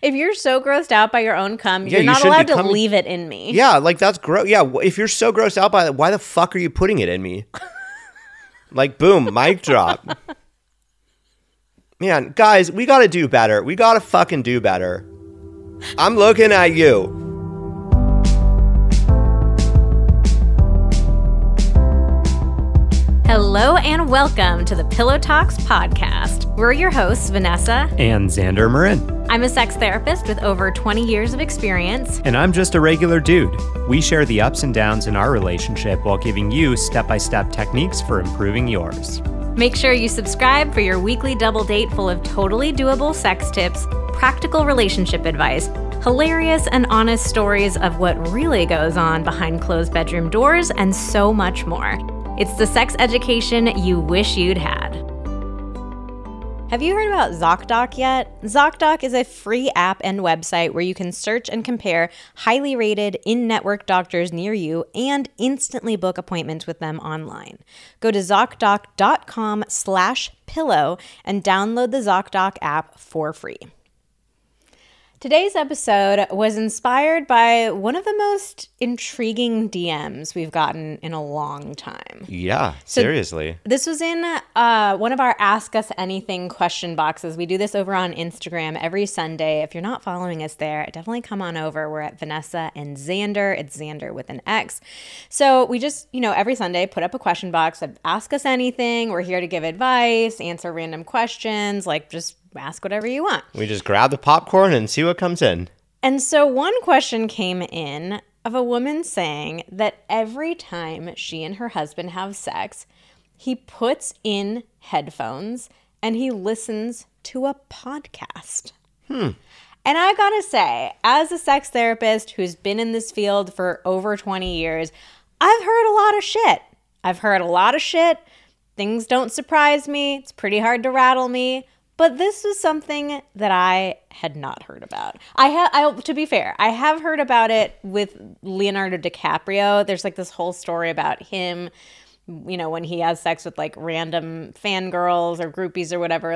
If you're so grossed out by your own cum, Yeah, you're not you shouldn't allowed be to coming- leave it in me. Yeah, like that's gross. Yeah, if you're so grossed out by it, why the fuck are you putting it in me? Like, boom, mic drop. Man, guys, we gotta do better. We gotta fucking do better. I'm looking at you. Hello and welcome to the Pillow Talks podcast. We're your hosts, Vanessa. And Xander Marin. I'm a sex therapist with over 20 years of experience. And I'm just a regular dude. We share the ups and downs in our relationship while giving you step-by-step techniques for improving yours. Make sure you subscribe for your weekly double date full of totally doable sex tips, practical relationship advice, hilarious and honest stories of what really goes on behind closed bedroom doors, and so much more. It's the sex education you wish you'd had. Have you heard about ZocDoc yet? ZocDoc is a free app and website where you can search and compare highly rated in-network doctors near you and instantly book appointments with them online. Go to ZocDoc.com/pillow and download the ZocDoc app for free. Today's episode was inspired by one of the most intriguing DMs we've gotten in a long time. Yeah, seriously. This was in one of our Ask Us Anything question boxes. We do this over on Instagram every Sunday. If you're not following us there, definitely come on over. We're at Vanessa and Xander. It's Xander with an X. So we just, every Sunday put up a question box of Ask Us Anything. We're here to give advice, answer random questions, just ask whatever you want. We just grab the popcorn and see what comes in. And so one question came in of a woman saying that every time she and her husband have sex, he puts in headphones and he listens to a podcast. And I gotta say, as a sex therapist who's been in this field for over 20 years, I've heard a lot of shit. Things don't surprise me. It's pretty hard to rattle me. But this was something that I had not heard about. To be fair, I have heard about it with Leonardo DiCaprio. There's this whole story about him, when he has sex with random fangirls or groupies or whatever.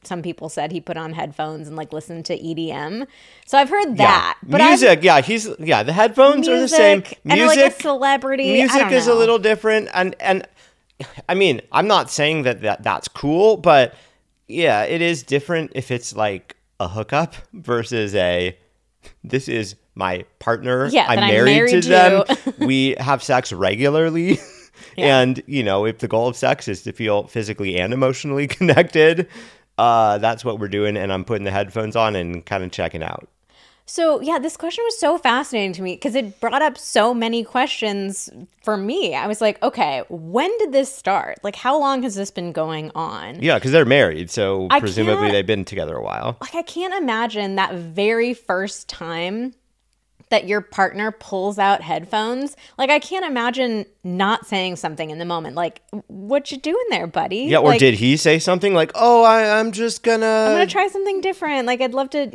Some people said he put on headphones and listened to EDM. So I've heard that. But music, the headphones are the same. Music, and a celebrity. Music is a little different, and I mean, I'm not saying that's cool, but. Yeah, it is different if it's a hookup versus this is my partner. Yeah, I'm married to them. We have sex regularly. Yeah. And, if the goal of sex is to feel physically and emotionally connected, that's what we're doing. And I'm putting the headphones on and kind of checking out. So, yeah, this question was so fascinating to me because it brought up so many questions for me. I was like, okay, when did this start? How long has this been going on? Yeah, because they're married, so presumably they've been together a while. I can't imagine that very first time that your partner pulls out headphones. I can't imagine not saying something in the moment. What you doing there, buddy? Yeah, or did he say something oh, I'm gonna try something different. I'd love to,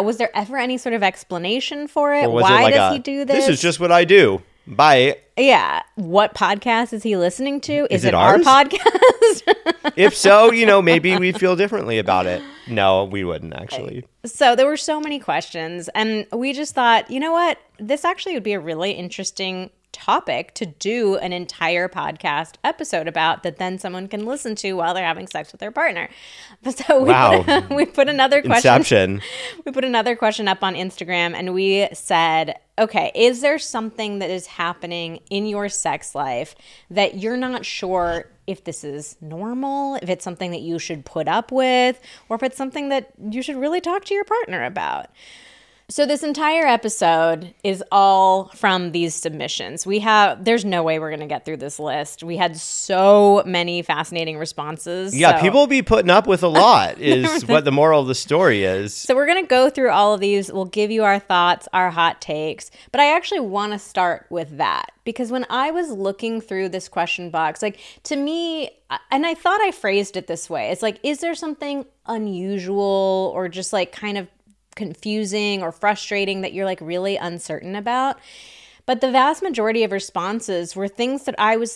was there ever any sort of explanation for it? Or was Why it does he do this? This is just what I do. Bye. Yeah. What podcast is he listening to? Is it our ours? podcast? If so, maybe we'd feel differently about it. No, we wouldn't actually. So there were so many questions, and we just thought, you know what? This actually would be a really interesting topic to do an entire podcast episode about that then someone can listen to while they're having sex with their partner. So we put another question. Inception. We put another question up on Instagram and we said, okay, is there something that is happening in your sex life that you're not sure if this is normal, if it's something that you should put up with, or if it's something that you should really talk to your partner about? So this entire episode is all from these submissions. There's no way we're going to get through this list. We had so many fascinating responses. Yeah, people be putting up with a lot is what the moral of the story is. So we're going to go through all of these. We'll give you our thoughts, our hot takes. But I actually want to start with that because when I was looking through this question box, to me, and I thought I phrased it this way. It's is there something unusual or just kind of confusing or frustrating that you're really uncertain about? But the vast majority of responses were things that I was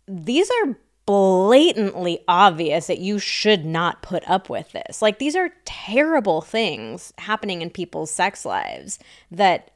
these are blatantly obvious that you should not put up with this. Like, these are terrible things happening in people's sex lives that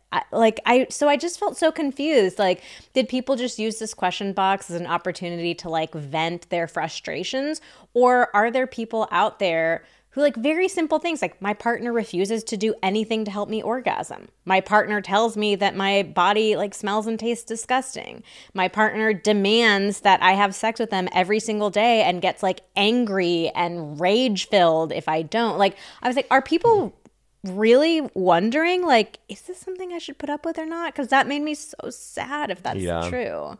so I just felt so confused. Like, did people just use this question box as an opportunity to like vent their frustrations? Or are there people out there who like very simple things like, my partner refuses to do anything to help me orgasm. My partner tells me that my body like smells and tastes disgusting. My partner demands that I have sex with them every single day and gets like angry and rage filled if I don't. Like, I was like, are people really wondering, like, is this something I should put up with or not? Because that made me so sad if that's true.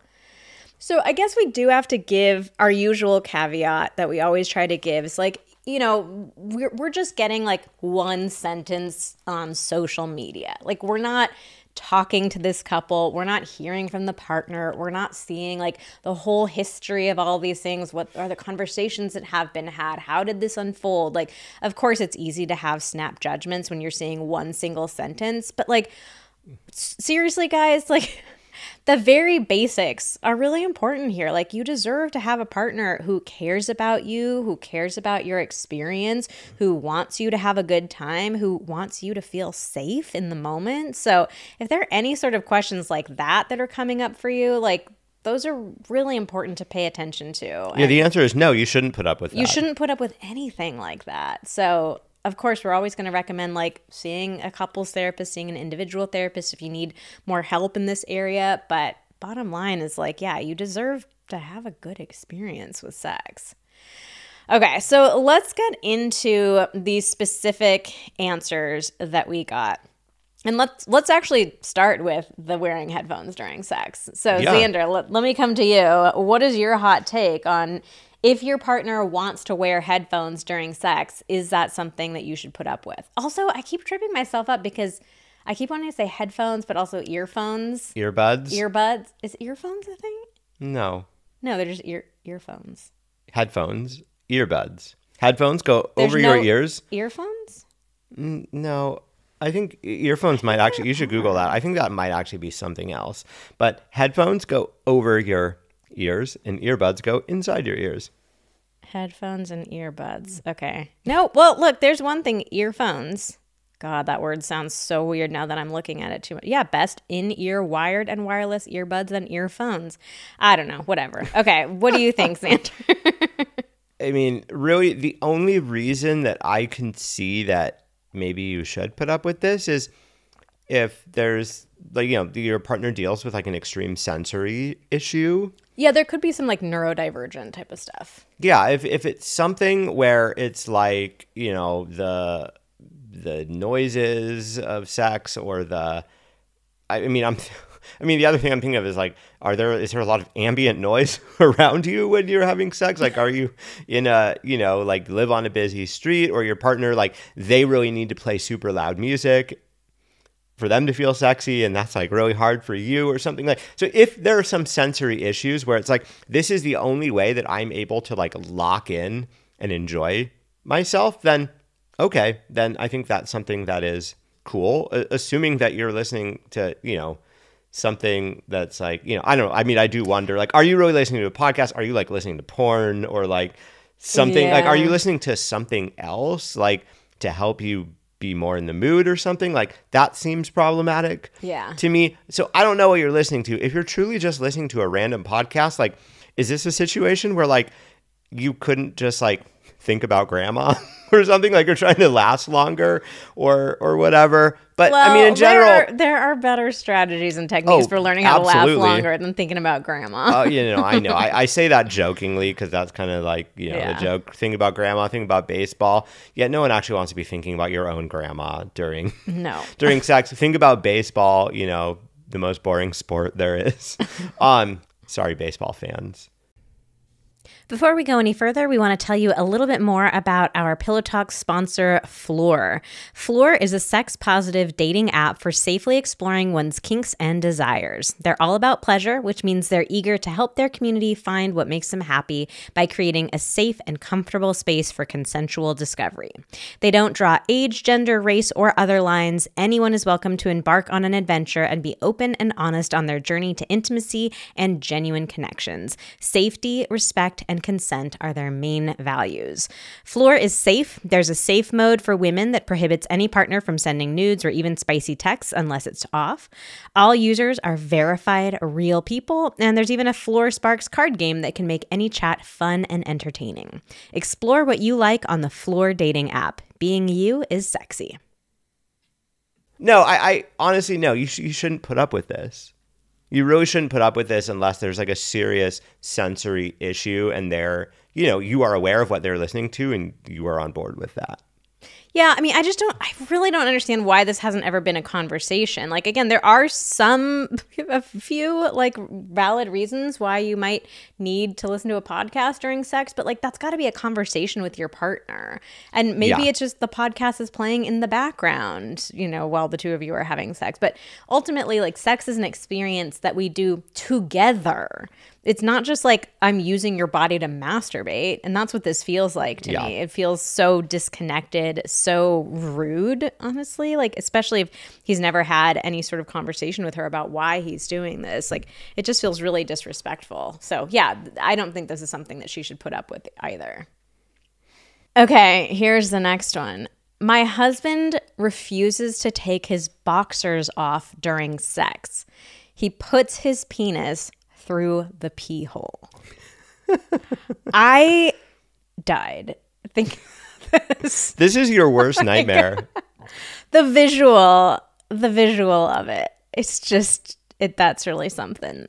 So I guess we do have to give our usual caveat that we always try to give. It's like, you know, we're just getting like one sentence on social media. Like, we're not talking to this couple. We're not hearing from the partner. We're not seeing like the whole history of all these things. What are the conversations that have been had? How did this unfold? Like, of course, it's easy to have snap judgments when you're seeing one single sentence. But like, seriously, guys, like, the very basics are really important here. Like, you deserve to have a partner who cares about you, who cares about your experience, who wants you to have a good time, who wants you to feel safe in the moment. So if there are any sort of questions like that that are coming up for you, like, those are really important to pay attention to. Yeah, the answer is no, you shouldn't put up with that. You shouldn't put up with anything like that. So of course, we're always going to recommend like seeing a couples therapist, seeing an individual therapist if you need more help in this area. But bottom line is like, yeah, you deserve to have a good experience with sex. Okay, so let's get into these specific answers that we got. And let's actually start with the wearing headphones during sex. So Xander, let me come to you. What is your hot take on, if your partner wants to wear headphones during sex, is that something that you should put up with? Also, I keep tripping myself up because I keep wanting to say headphones, but also earphones. Earbuds? Earbuds. Is earphones a thing? No. No, they're just earphones. Headphones. Earbuds. Headphones go over your ears. Earphones? No. I think earphones might actually, you should Google that. I think that might actually be something else. But headphones go over your ears and earbuds go inside your ears. Headphones and earbuds. Okay. No, well, look, there's one thing. Earphones. God, that word sounds so weird now that I'm looking at it too much. Yeah, best in-ear wired and wireless earbuds and earphones. I don't know. Whatever. Okay. What do you think, Xander? I mean, really, the only reason that I can see that maybe you should put up with this is if there's, like, you know, your partner deals with like an extreme sensory issue. Yeah, there could be some like neurodivergent type of stuff. Yeah, if it's something where it's like, you know, the noises of sex or the the other thing I'm thinking of is like, is there a lot of ambient noise around you when you're having sex? Like, are you in a, you know, like live on a busy street, or your partner, like they really need to play super loud music for them to feel sexy, and that's like really hard for you or something like. So if there are some sensory issues where it's like, this is the only way that I'm able to like lock in and enjoy myself, then okay, then I think that's something that is cool, assuming that you're listening to, you know, something that's like, you know, I don't know. I mean, I do wonder, like, are you really listening to a podcast? Are you like listening to porn or like something? Like, are you listening to something else, like to help you be more in the mood or something? Like, that seems problematic to me. So I don't know what you're listening to. If you're truly just listening to a random podcast, like, is this a situation where like you couldn't just like think about grandma or something, like you're trying to last longer or whatever? But well, I mean, in general, there are better strategies and techniques for learning how to last longer than thinking about grandma. You know, I know. I say that jokingly because that's kind of like, you know, the joke. Think about grandma, think about baseball. Yet no one actually wants to be thinking about your own grandma during sex. Think about baseball, you know, the most boring sport there is. Sorry, baseball fans. Before we go any further, we want to tell you a little bit more about our Pillow Talk sponsor, Floor. Floor is a sex-positive dating app for safely exploring one's kinks and desires. They're all about pleasure, which means they're eager to help their community find what makes them happy by creating a safe and comfortable space for consensual discovery. They don't draw age, gender, race, or other lines. Anyone is welcome to embark on an adventure and be open and honest on their journey to intimacy and genuine connections. Safety, respect, and consent are their main values. Floor is safe. There's a safe mode for women that prohibits any partner from sending nudes or even spicy texts unless it's off. All users are verified real people, and there's even a Floor Sparks card game that can make any chat fun and entertaining. Explore what you like on the Floor dating app. Being you is sexy. No, I honestly, no, you shouldn't put up with this. You really shouldn't put up with this unless there's like a serious sensory issue and you are aware of what they're listening to and you are on board with that. Yeah, I mean, I really don't understand why this hasn't ever been a conversation. Like, again, there are a few like valid reasons why you might need to listen to a podcast during sex, but like that's got to be a conversation with your partner. And maybe it's just the podcast is playing in the background, while the two of you are having sex. But ultimately, like sex is an experience that we do together. It's not just like I'm using your body to masturbate. And that's what this feels like to me. It feels so disconnected, so rude, honestly. Like, especially if he's never had any sort of conversation with her about why he's doing this. Like, it just feels really disrespectful. So, yeah, I don't think this is something that she should put up with either. Okay, here's the next one. My husband refuses to take his boxers off during sex. He puts his penis through the pee hole. I died thinking this. This is your worst nightmare. The visual of it. It's just, that's really something.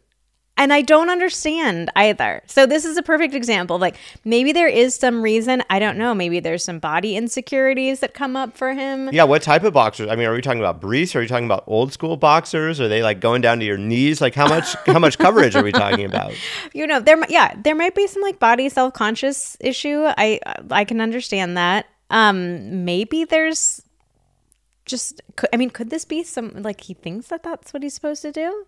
And I don't understand either. So this is a perfect example. Like maybe there is some reason, I don't know, maybe there's some body insecurities that come up for him. Yeah, what type of boxers? I mean, are we talking about briefs? Are we talking about old school boxers? Are they like going down to your knees? Like how much coverage are we talking about? There might be some like body self-conscious issue. I can understand that. Maybe there's could this be some like he thinks that that's what he's supposed to do?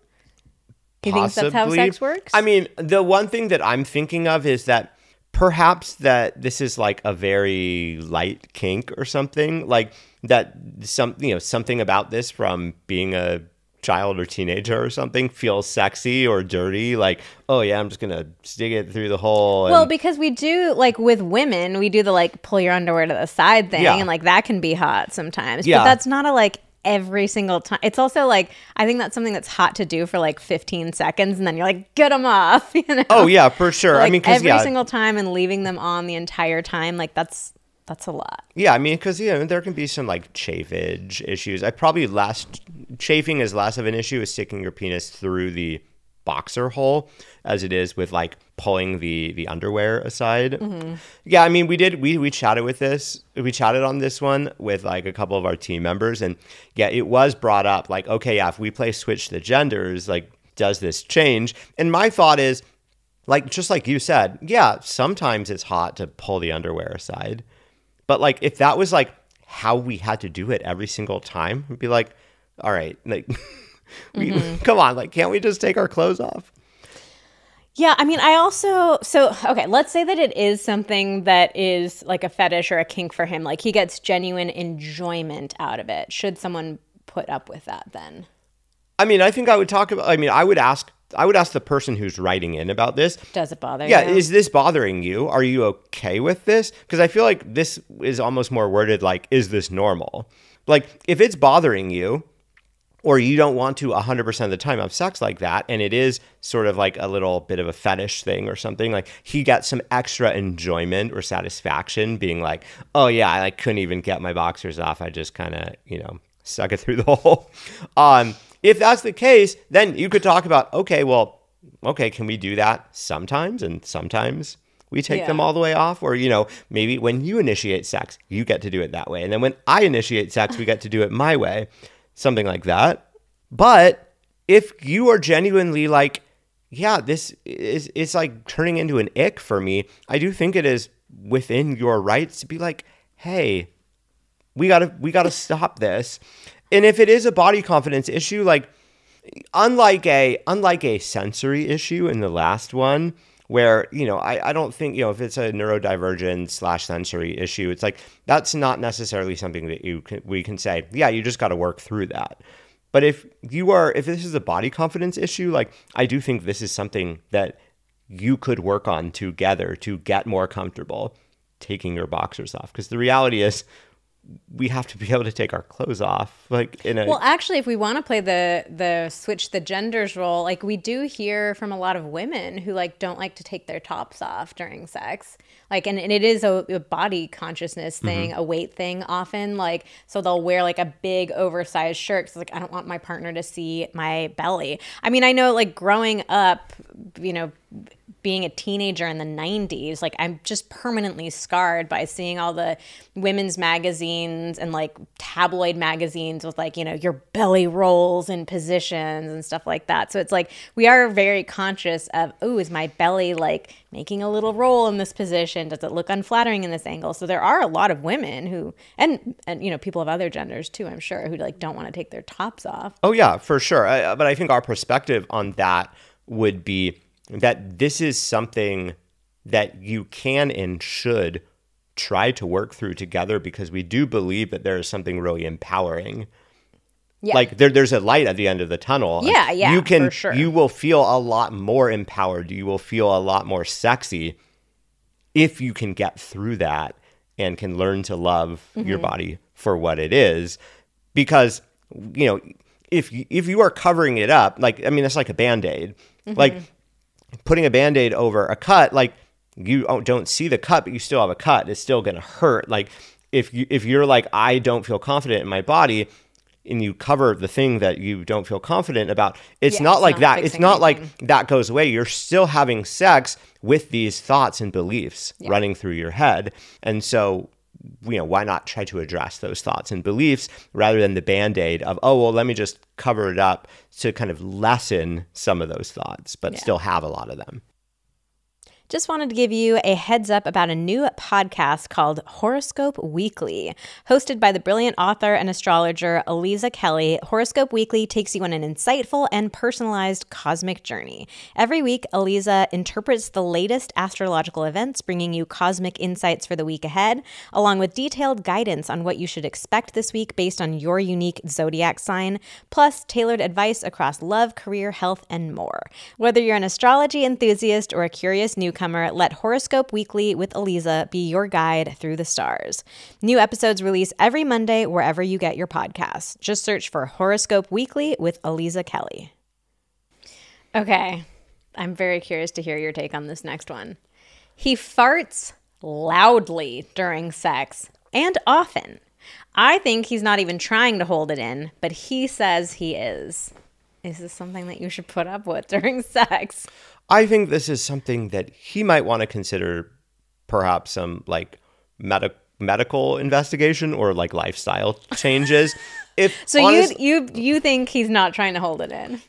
He thinks that's how sex works? I mean, the one thing that I'm thinking of is that perhaps that this is like a very light kink or something, like that something about this from being a child or teenager or something feels sexy or dirty. Like, oh yeah, I'm just going to stick it through the hole. Well, because we do, like with women, we do the like pull your underwear to the side thing and like that can be hot sometimes. Yeah. But that's not a like every single time. It's also like, I think that's something that's hot to do for like 15 seconds and then you're like, get them off, Oh yeah, for sure. Like I mean, every single time and leaving them on the entire time, like that's a lot. Yeah, I mean, because there can be some like chafage issues. Chafing is less of an issue with sticking your penis through the boxer hole as it is with like pulling the underwear aside. Mm-hmm. Yeah, I mean, we chatted with this. We chatted on this one with like a couple of our team members, and yeah, it was brought up like, okay, yeah, if we play switch the genders, like, does this change? And my thought is, like, just like you said, yeah, sometimes it's hot to pull the underwear aside, but like if that was like how we had to do it every single time, it'd be like, all right, like. Come on, like, can't we just take our clothes off? Yeah, I mean, okay, let's say that it is something that is like a fetish or a kink for him. Like he gets genuine enjoyment out of it. Should someone put up with that then? I mean, I think I would ask the person who's writing in about this. Does it bother you? Yeah, is this bothering you? Are you okay with this? Because I feel like this is almost more worded like, is this normal? Like, if it's bothering you, or you don't want to 100% of the time have sex like that, and it is sort of like a little bit of a fetish thing or something, like he gets some extra enjoyment or satisfaction being like, oh yeah, I like couldn't even get my boxers off. I just kind of, stuck it through the hole. If that's the case, then you could talk about, okay, can we do that sometimes? And sometimes we take them all the way off, or, maybe when you initiate sex, you get to do it that way. And then when I initiate sex, we get to do it my way. Something like that. But if you are genuinely like, yeah, it's like turning into an ick for me, I do think it is within your rights to be like, hey, we gotta stop this. And if it is a body confidence issue, like unlike a sensory issue in the last one, where, I don't think, if it's a neurodivergent / sensory issue, it's like, that's not necessarily something that we can say, yeah, you just got to work through that. But if this is a body confidence issue, like, I do think this is something that you could work on together to get more comfortable taking your boxers off. Because the reality is, we have to be able to take our clothes off, like in a. Well, actually, if we want to play the switch the genders role, like we do hear from a lot of women who like don't like to take their tops off during sex, like, and it is a body consciousness thing, a weight thing often, like, so they'll wear like a big oversized shirt because like I don't want my partner to see my belly. I mean, I know like growing up, you know, being a teenager in the 90s, like I'm just permanently scarred by seeing all the women's magazines and like tabloid magazines with like, you know, your belly rolls and positions and stuff like that. So it's like we are very conscious of, oh, is my belly like making a little roll in this position? Does it look unflattering in this angle? So there are a lot of women who, and you know, people of other genders too, I'm sure, who like don't want to take their tops off. Oh yeah, for sure. But I think our perspective on that would be that this is something that you can and should try to work through together, because we do believe that there is something really empowering. Yeah. Like there's a light at the end of the tunnel. Yeah, you can, for sure. You will feel a lot more empowered. You will feel a lot more sexy if you can get through that and can learn to love your body for what it is. Because, you know, if you are covering it up, like, I mean, it's like a Band-Aid. Like putting a Band-Aid over a cut, like you don't see the cut, but you still have a cut. It's still going to hurt. Like if you're like, I don't feel confident in my body, and you cover the thing that you don't feel confident about, it's not like that. It's not like that goes away. You're still having sex with these thoughts and beliefs running through your head. And so, you know, why not try to address those thoughts and beliefs rather than the Band-Aid of, oh, well, let me just cover it up to kind of lessen some of those thoughts, but still have a lot of them. Just wanted to give you a heads up about a new podcast called Horoscope Weekly. Hosted by the brilliant author and astrologer Aliza Kelly, Horoscope Weekly takes you on an insightful and personalized cosmic journey. Every week, Aliza interprets the latest astrological events, bringing you cosmic insights for the week ahead, along with detailed guidance on what you should expect this week based on your unique zodiac sign, plus tailored advice across love, career, health, and more. Whether you're an astrology enthusiast or a curious newcomer, let Horoscope Weekly with Aliza be your guide through the stars. New episodes release every Monday wherever you get your podcasts. Just search for Horoscope Weekly with Aliza Kelly. Okay, I'm very curious to hear your take on this next one. He farts loudly during sex and often. I think he's not even trying to hold it in, but he says he is. Is this something that you should put up with during sex? I think this is something that he might want to consider, perhaps some like medical investigation or like lifestyle changes. You think he's not trying to hold it in?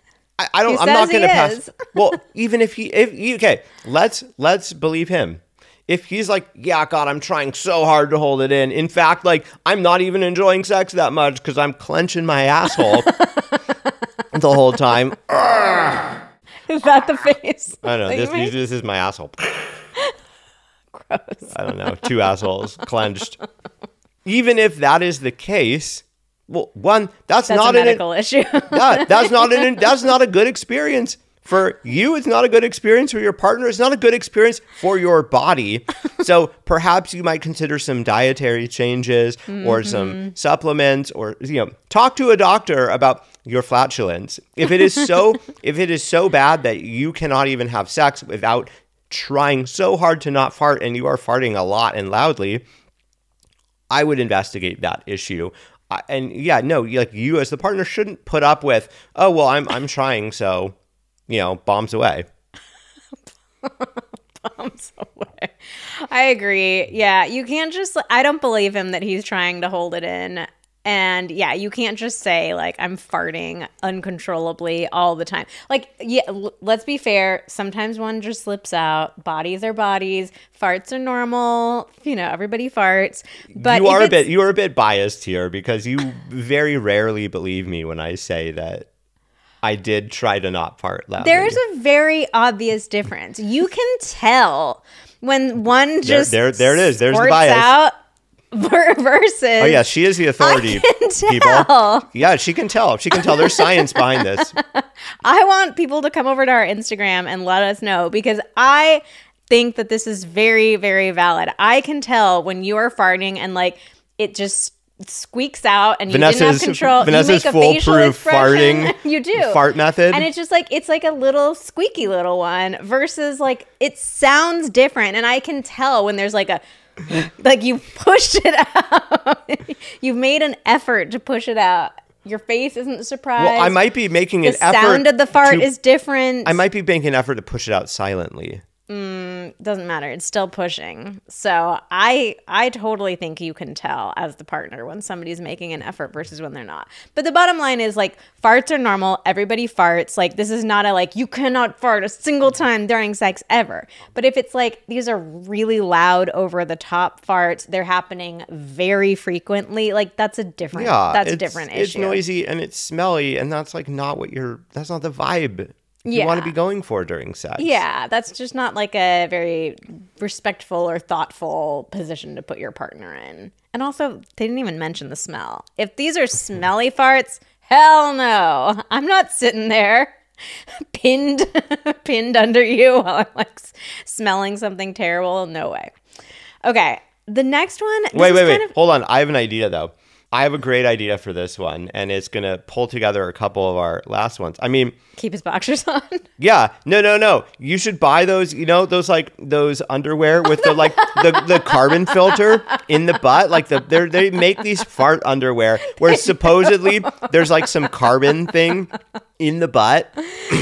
I'm not going to pass. Well, even if okay, let's believe him. If he's like, yeah, God, I'm trying so hard to hold it in. In fact, like I'm not even enjoying sex that much because I'm clenching my asshole the whole time. Is that the face? I don't know. This is my asshole. Gross. I don't know. Two assholes clenched. Even if that is the case, well, one, that's not a medical issue. Yeah, that's not a good experience for you. It's not a good experience for your partner. It's not a good experience for your body. So perhaps you might consider some dietary changes or some supplements, or talk to a doctor about your flatulence. If it is so bad that you cannot even have sex without trying so hard to not fart, and you are farting a lot and loudly, I would investigate that issue. And yeah, no, like you as the partner shouldn't put up with, oh well, I'm trying, so bombs away. Bombs away. I agree. Yeah, you can't just. I don't believe him that he's trying to hold it in. And yeah, you can't just say like I'm farting uncontrollably all the time. Like, yeah, let's be fair. Sometimes one just slips out. Bodies are bodies. Farts are normal. Everybody farts. But you are a bit biased here because you very rarely believe me when I say that I did try to not fart loudly. There's a very obvious difference. You can tell when one just there it is. There's the bias. Out versus. Oh yeah, she is the authority. I can tell. People. Yeah, she can tell. She can tell. There's science behind this. I want people to come over to our Instagram and let us know, because I think that this is very, very valid. I can tell when you are farting and like it just squeaks out and you didn't have control. Vanessa's you make a facial foolproof expression. farting You do. fart method. And it's just like, it's like a little squeaky little one versus like, it sounds different. And I can tell when there's like a, like you pushed it out. You've made an effort to push it out. Your face isn't surprised. Well, I might be making an effort. The sound of the fart is different. I might be making an effort to push it out silently. Doesn't matter. It's still pushing. So I totally think you can tell as the partner when somebody's making an effort versus when they're not. But the bottom line is like farts are normal. Everybody farts. Like this is not a like you cannot fart a single time during sex ever. But if it's like these are really loud over the top farts, they're happening very frequently. Like that's a different issue. It's noisy and it's smelly and that's like that's not the vibe you want to be going for during sex. Yeah, that's just not like a very respectful or thoughtful position to put your partner in. And also, they didn't even mention the smell. If these are smelly farts, hell no. I'm not sitting there pinned under you while I'm like smelling something terrible. No way. Okay, the next one. Wait. Hold on. I have an idea though. I have a great idea for this one, and it's going to pull together a couple of our last ones. I mean... Keep his boxers on? Yeah. No. You should buy those, those underwear with the, like, the carbon filter in the butt. Like, they make these fart underwear where supposedly there's, like, some carbon thing in the butt.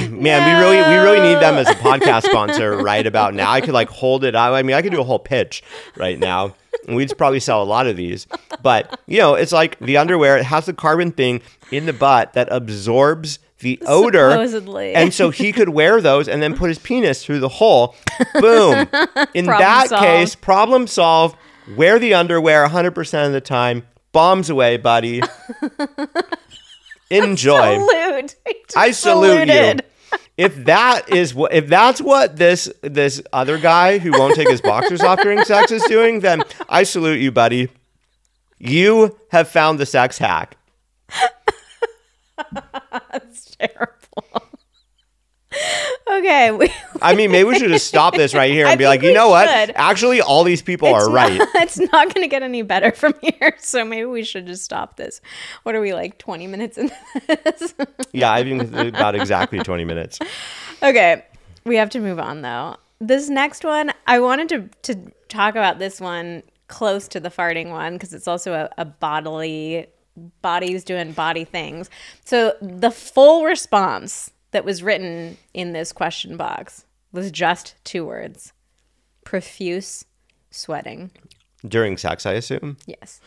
Man, we really need them as a podcast sponsor right about now. I could, like, hold it out. I mean, I could do a whole pitch right now. And we'd probably sell a lot of these. But, it's like the underwear, it has the carbon thing in the butt that absorbs the odor. Supposedly. And so he could wear those and then put his penis through the hole. Boom. In that case, problem solved. Wear the underwear 100% of the time. Bombs away, buddy. Enjoy. I salute you. If that's what this other guy who won't take his boxers off during sex is doing, then I salute you, buddy. You have found the sex hack. That's terrible. Okay. I mean, maybe we should just stop this right here and be like, you know what? Actually, all these people are right. It's not going to get any better from here. So maybe we should just stop this. What are we, like 20 minutes into this? Yeah, I think about exactly 20 minutes. Okay. We have to move on, though. This next one, I wanted to talk about this one close to the farting one because it's also a body's doing body things. So the full response that was written in this question box was just 2 words: profuse sweating. During sex, I assume? Yes.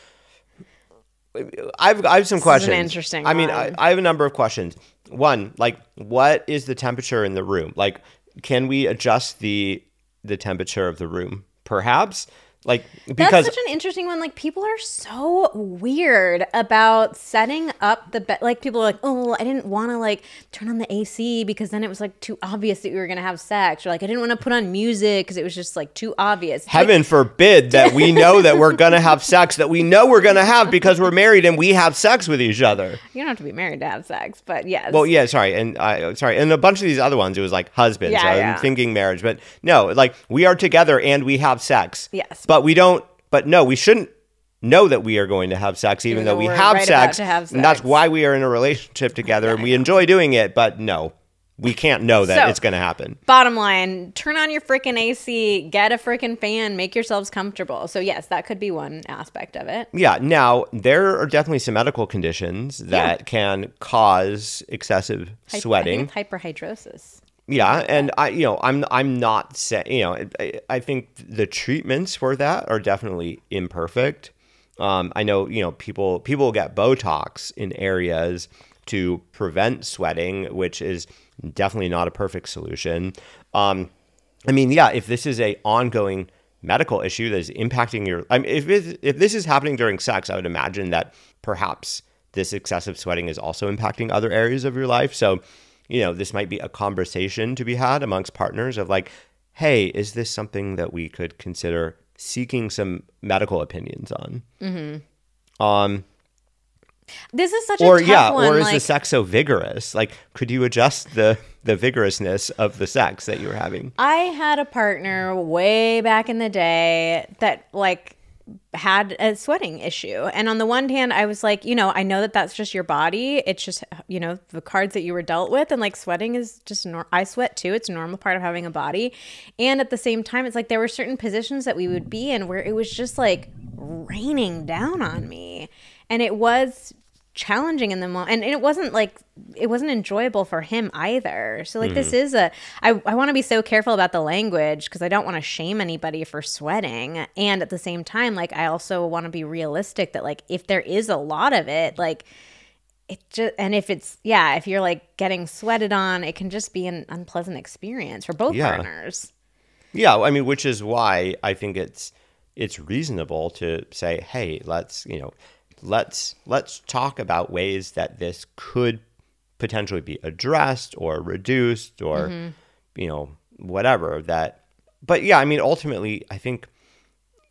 I have some questions. This is an interesting I mean, one. I have a number of questions. One, like, what is the temperature in the room? Like, can we adjust the temperature of the room? Perhaps? Like, because that's such an interesting one. Like, people are so weird about setting up the bed. Like, people are like, oh, I didn't want to like turn on the AC because then it was like too obvious that we were gonna have sex, or like I didn't want to put on music because it was just like too obvious. Heaven forbid that we know that we're gonna have sex that we know we're gonna have because we're married and we have sex with each other. You don't have to be married to have sex, but yes. Well, yeah, sorry, and a bunch of these other ones, it was like husbands. Yeah, I'm thinking marriage, but no, like we are together and we have sex. Yes. But we don't. But no, we shouldn't know that we are going to have sex, even though we have right sex. about to have sex. And that's why we are in a relationship together and we enjoy doing it. But no, we can't know that it's going to happen. Bottom line, turn on your freaking AC, get a freaking fan, make yourselves comfortable. So yes, that could be one aspect of it. Yeah. Now, there are definitely some medical conditions that can cause excessive sweating. I think it's hyperhidrosis. Yeah, and I'm not saying, I think the treatments for that are definitely imperfect. I know, people will get Botox in areas to prevent sweating, which is definitely not a perfect solution. I mean, yeah, if this is a ongoing medical issue that is impacting if this is happening during sex, I would imagine that perhaps this excessive sweating is also impacting other areas of your life. So, this might be a conversation to be had amongst partners of like, hey, is this something that we could consider seeking some medical opinions on? Mm-hmm. This is such a tough one. Or is like, the sex so vigorous? Like, could you adjust the vigorousness of the sex that you were having? I had a partner way back in the day that like had a sweating issue. And on the one hand, I was like, I know that that's just your body. It's just, the cards that you were dealt with. And like sweating is just, I sweat too. It's a normal part of having a body. And at the same time, it's like there were certain positions that we would be in where it was just like raining down on me. And it was challenging in the moment, and it wasn't enjoyable for him either. So like this is I want to be so careful about the language because I don't want to shame anybody for sweating, and at the same time like I also want to be realistic that like if there is a lot of it, like it just, and if you're like getting sweated on, it can just be an unpleasant experience for both partners. Yeah, I mean, which is why I think it's reasonable to say, hey, let's talk about ways that this could potentially be addressed or reduced or, whatever that. But yeah, I mean, ultimately, I think,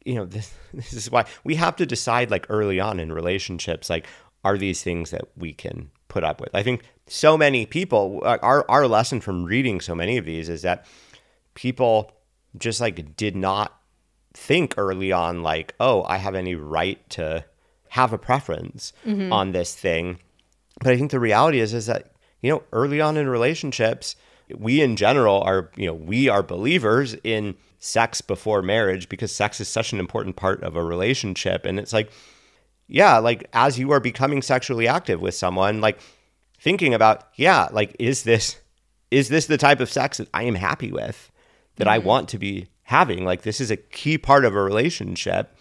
this is why we have to decide like early on in relationships, like, are these things that we can put up with? I think so many people, our lesson from reading so many of these is that people just like did not think early on like, oh, I have any right to have a preference on this thing. But I think the reality is that, early on in relationships, we in general are, we are believers in sex before marriage because sex is such an important part of a relationship. And it's like, yeah, like as you are becoming sexually active with someone, like thinking about, like, is this the type of sex that I am happy with, that I want to be having? Like, this is a key part of a relationship.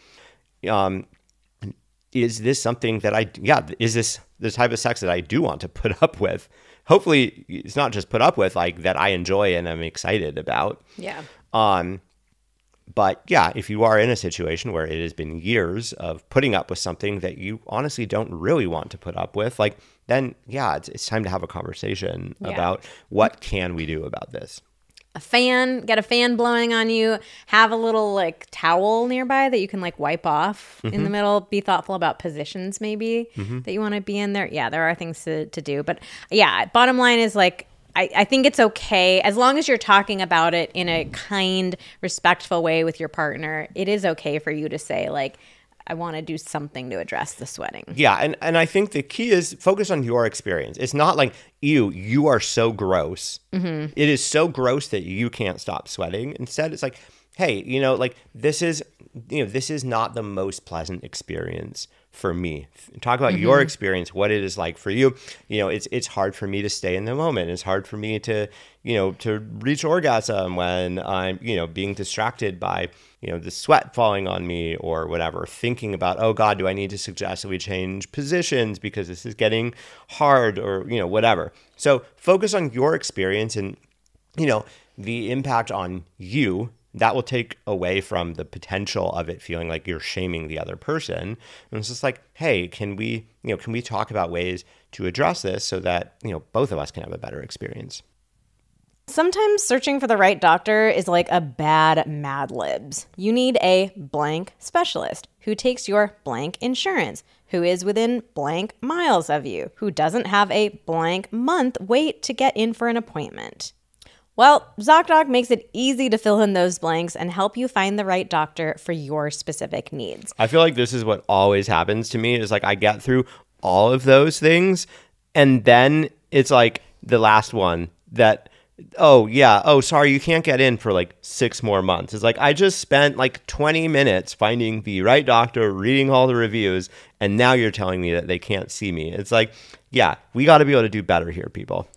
Is this something that is this the type of sex that I do want to put up with? Hopefully it's not just put up with, like, that I enjoy and I'm excited about. Yeah. But yeah, if you are in a situation where it has been years of putting up with something that you honestly don't really want to put up with, like, then yeah, it's time to have a conversation about what can we do about this. Get a fan blowing on you, have a little like towel nearby that you can like wipe off in the middle. Be thoughtful about positions maybe that you want to be in there. Yeah, there are things to do. But yeah, bottom line is like, I think it's okay as long as you're talking about it in a kind, respectful way with your partner. It is okay for you to say like, I want to do something to address the sweating. Yeah, and I think the key is focus on your experience. It's not like, you are so gross. It is so gross that you can't stop sweating. Instead, it's like, hey, like this is not the most pleasant experience for me. Talk about your experience, what it is like for you. It's hard for me to stay in the moment. It's hard for me to reach orgasm when I'm, being distracted by, the sweat falling on me or whatever, thinking about, oh God, do I need to suggest that we change positions because this is getting hard or, whatever. So focus on your experience and, the impact on you. That will take away from the potential of it feeling like you're shaming the other person. And it's just like, hey, can we talk about ways to address this so that, both of us can have a better experience? Sometimes searching for the right doctor is like a bad Mad Libs. You need a blank specialist who takes your blank insurance, who is within blank miles of you, who doesn't have a blank month wait to get in for an appointment. Well, ZocDoc makes it easy to fill in those blanks and help you find the right doctor for your specific needs. I feel like this is what always happens to me is like I get through all of those things and then it's like the last one that, sorry, you can't get in for like 6 more months. It's like I just spent like 20 minutes finding the right doctor, reading all the reviews, and now you're telling me that they can't see me. It's like, yeah, we got to be able to do better here, people.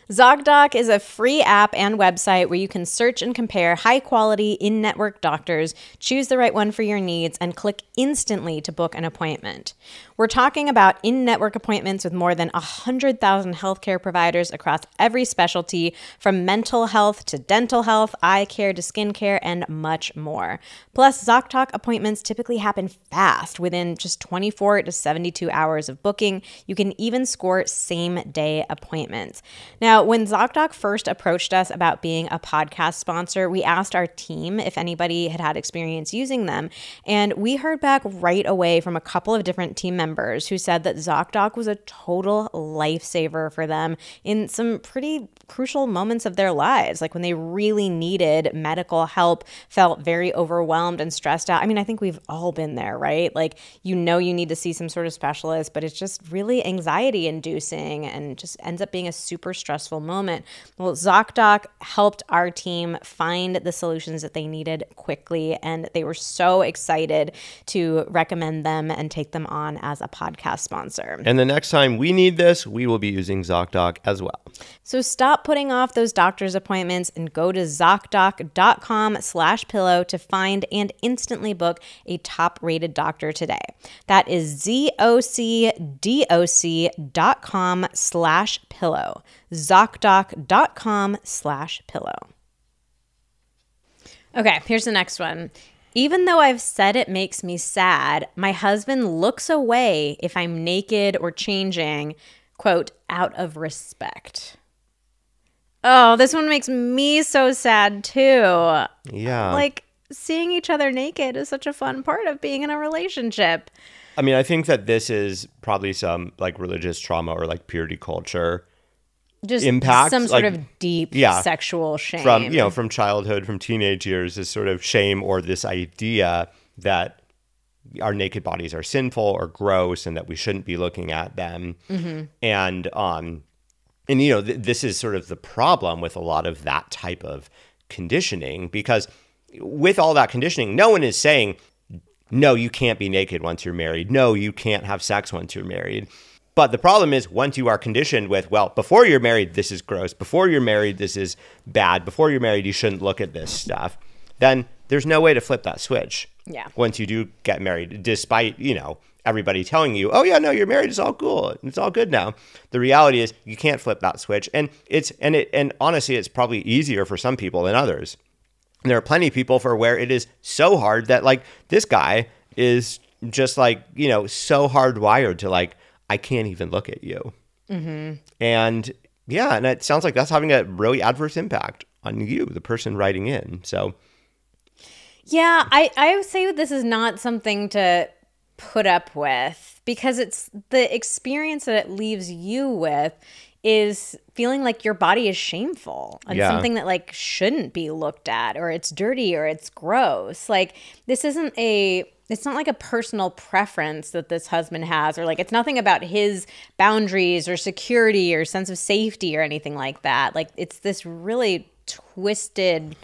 ZocDoc is a free app and website where you can search and compare high-quality in-network doctors, choose the right one for your needs, and click instantly to book an appointment. We're talking about in-network appointments with more than 100,000 healthcare providers across every specialty, from mental health to dental health, eye care to skincare, and much more. Plus, ZocDoc appointments typically happen fast, within just 24 to 72 hours of booking. You can even score same-day appointments. Now, Now, when ZocDoc first approached us about being a podcast sponsor, we asked our team if anybody had had experience using them. And we heard back right away from a couple of different team members who said that ZocDoc was a total lifesaver for them in some pretty crucial moments of their lives, like when they really needed medical help, felt very overwhelmed and stressed out. I mean, I think we've all been there, right? Like, you need to see some sort of specialist, but it's just really anxiety inducing and just ends up being a super stressful moment. Well, ZocDoc helped our team find the solutions that they needed quickly, and they were so excited to recommend them and take them on as a podcast sponsor. And the next time we need this, we will be using ZocDoc as well. So stop putting off those doctor's appointments and go to ZocDoc.com/pillow to find and instantly book a top-rated doctor today. That is ZocDoc.com/pillow. ZocDoc.com/pillow. Okay, here's the next one. Even though I've said it makes me sad, my husband looks away if I'm naked or changing, quote, out of respect. Oh, this one makes me so sad too. Yeah. Like, seeing each other naked is such a fun part of being in a relationship. I mean, I think that this is probably some like religious trauma or like purity culture Just impact, some sort like, of deep sexual shame. From childhood, from teenage years, this sort of shame or this idea that our naked bodies are sinful or gross and that we shouldn't be looking at them. Mm-hmm. And this is sort of the problem with a lot of that type of conditioning, because with all that conditioning, no one is saying, no, you can't be naked once you're married. No, you can't have sex once you're married. But the problem is, once you are conditioned with, well, before you're married, this is gross. Before you're married, this is bad. Before you're married, you shouldn't look at this stuff. Then there's no way to flip that switch. Yeah. Once you do get married, despite, everybody telling you, oh yeah, no, you're married. It's all cool. It's all good now. The reality is you can't flip that switch. And honestly, it's probably easier for some people than others. And there are plenty of people for where it is so hard that like this guy is just like, so hardwired to like, I can't even look at you. Mm-hmm. And yeah, and it sounds like that's having a really adverse impact on you, the person writing in. So yeah, I would say this is not something to put up with, because it's the experience that it leaves you with is feeling like your body is shameful and something that like shouldn't be looked at, or it's dirty, or it's gross. Like, this isn't it's not like a personal preference that this husband has, or like it's nothing about his boundaries or security or sense of safety or anything like that. Like, it's this really twisted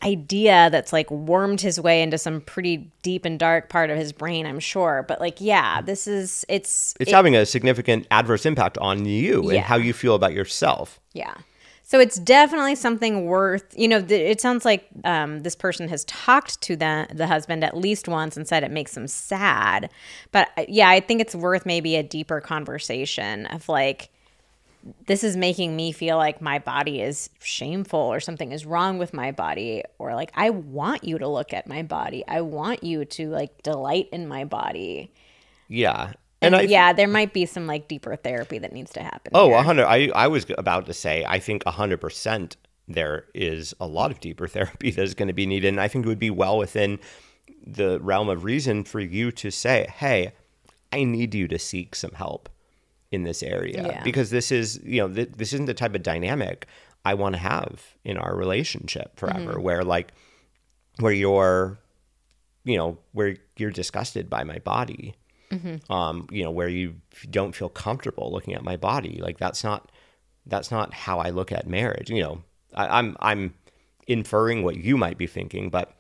idea that's like wormed his way into some pretty deep and dark part of his brain, I'm sure. But like, yeah, it's having a significant adverse impact on you and how you feel about yourself. Yeah. So it's definitely something worth, it sounds like this person has talked to the husband at least once and said it makes him sad. But yeah, I think it's worth maybe a deeper conversation of like, this is making me feel like my body is shameful or something is wrong with my body, or like, I want you to look at my body. I want you to like delight in my body. Yeah. And there might be some like deeper therapy that needs to happen. Oh, 100. I was about to say, I think 100% there is a lot of deeper therapy that is going to be needed. And I think it would be well within the realm of reason for you to say, hey, I need you to seek some help in this area, because this is, this isn't the type of dynamic I want to have in our relationship forever, where you're disgusted by my body, where you don't feel comfortable looking at my body. Like, that's not how I look at marriage. I'm inferring what you might be thinking, but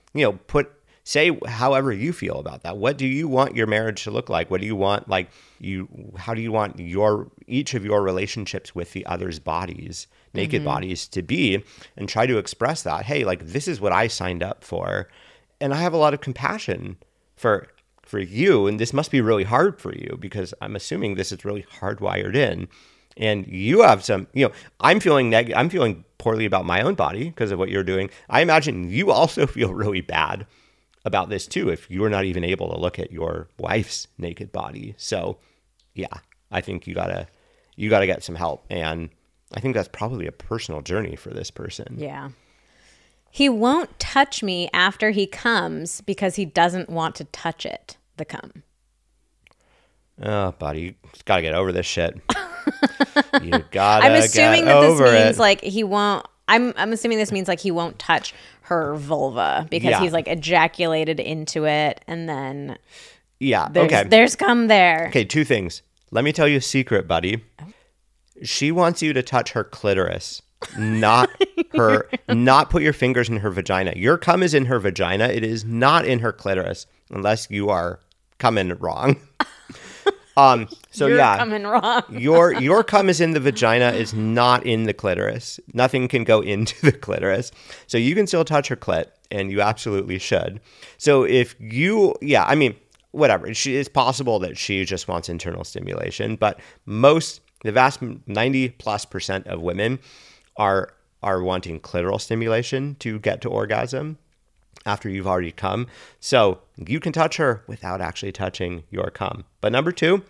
say however you feel about that. What do you want your marriage to look like? What do you want, how do you want each of your relationships with the other's bodies, naked bodies, to be? And try to express that. Hey, like, this is what I signed up for. And I have a lot of compassion for you. And this must be really hard for you, because I'm assuming this is really hardwired in. And you have some, I'm feeling poorly about my own body because of what you're doing. I imagine you also feel really bad about this too, if you're not even able to look at your wife's naked body. So yeah, I think you gotta get some help. And I think that's probably a personal journey for this person. Yeah. He won't touch me after he comes because he doesn't want to touch it, the cum. Oh, buddy, you got to get over this shit. You got to I'm assuming that this means it. like he won't. I'm assuming this means like he won't touch her vulva because Yeah. he's like ejaculated into it, and then Yeah, there's cum there. Okay, two things. Let me tell you a secret, buddy. She wants you to touch her clitoris, not not put your fingers in her vagina. Your cum is in her vagina. It is not in her clitoris unless you are coming wrong. So You're yeah, coming wrong. your cum is in the vagina, is not in the clitoris. Nothing can go into the clitoris. So you can still touch her clit, and you absolutely should. So if you, I mean, whatever. It's possible that she just wants internal stimulation, but the vast 90+% of women are wanting clitoral stimulation to get to orgasm after you've already come. So you can touch her without actually touching your cum. But number two,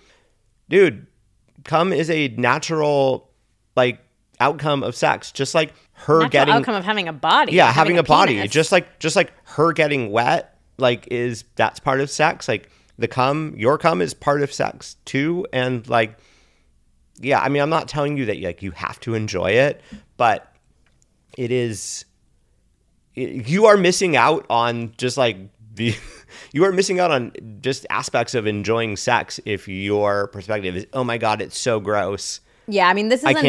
dude, cum is a natural like outcome of sex, just like her Natural getting outcome of having a body. yeah, having a body, penis. just like her getting wet, like that's part of sex. Like your cum is part of sex too, and like, yeah, I mean, I'm not telling you that like you have to enjoy it, but you are missing out on just like you are missing out on just aspects of enjoying sex if your perspective is, oh my God, it's so gross. Yeah, I mean, this is I one.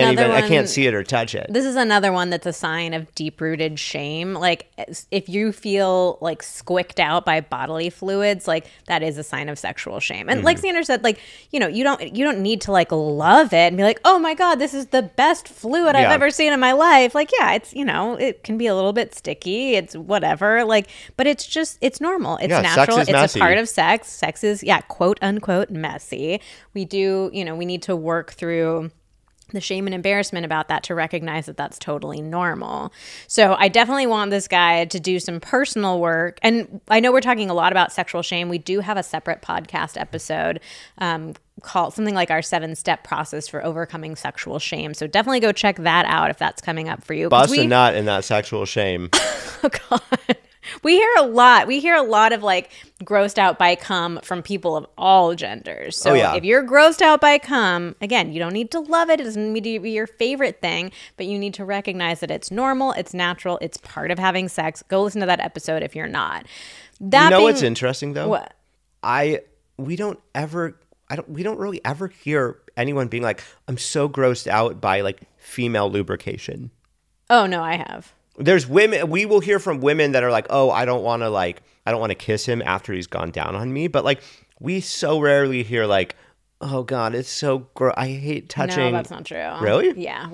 can't see it or touch it. This is another one that's a sign of deep-rooted shame. Like, if you feel like squicked out by bodily fluids, like that is a sign of sexual shame. And like Sandra said, like, you don't need to like love it and be like, oh my God, this is the best fluid I've ever seen in my life. Like, yeah, it's it can be a little bit sticky. It's whatever. Like, but it's normal. It's natural. Sex is it's messy. a part of sex. Sex is quote unquote messy. We need to work through the shame and embarrassment about that to recognize that that's totally normal. So I definitely want this guy to do some personal work. And I know we're talking a lot about sexual shame. We do have a separate podcast episode called something like our 7-step process for overcoming sexual shame. So definitely go check that out if that's coming up for you. Bust a nut in that sexual shame. Oh God. We hear a lot of like grossed out by cum from people of all genders. So if you're grossed out by cum, again, you don't need to love it. It doesn't need to be your favorite thing, but you need to recognize that it's normal, it's natural, it's part of having sex. Go listen to that episode if you're not. What's interesting though? What? We don't really ever hear anyone being like, I'm so grossed out by like female lubrication. Oh no, I have. There's women, we will hear from women that are like, oh, I don't want to kiss him after he's gone down on me. But like, we so rarely hear like, oh God, it's so gross. I hate touching. No, that's not true. Really? Yeah.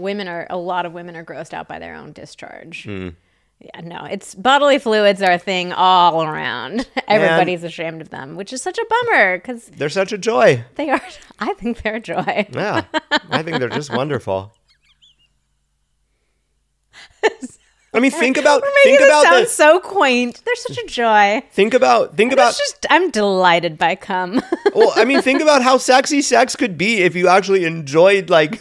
A lot of women are grossed out by their own discharge. Yeah, no, it's bodily fluids are a thing all around. Everybody's ashamed of them, which is such a bummer because they're such a joy. They are. I think they're a joy. Yeah. I think they're just wonderful. I mean, think about sounds so quaint. They're such a joy. Think about. I'm delighted by cum. Well, I mean, think about how sexy sex could be if you actually enjoyed like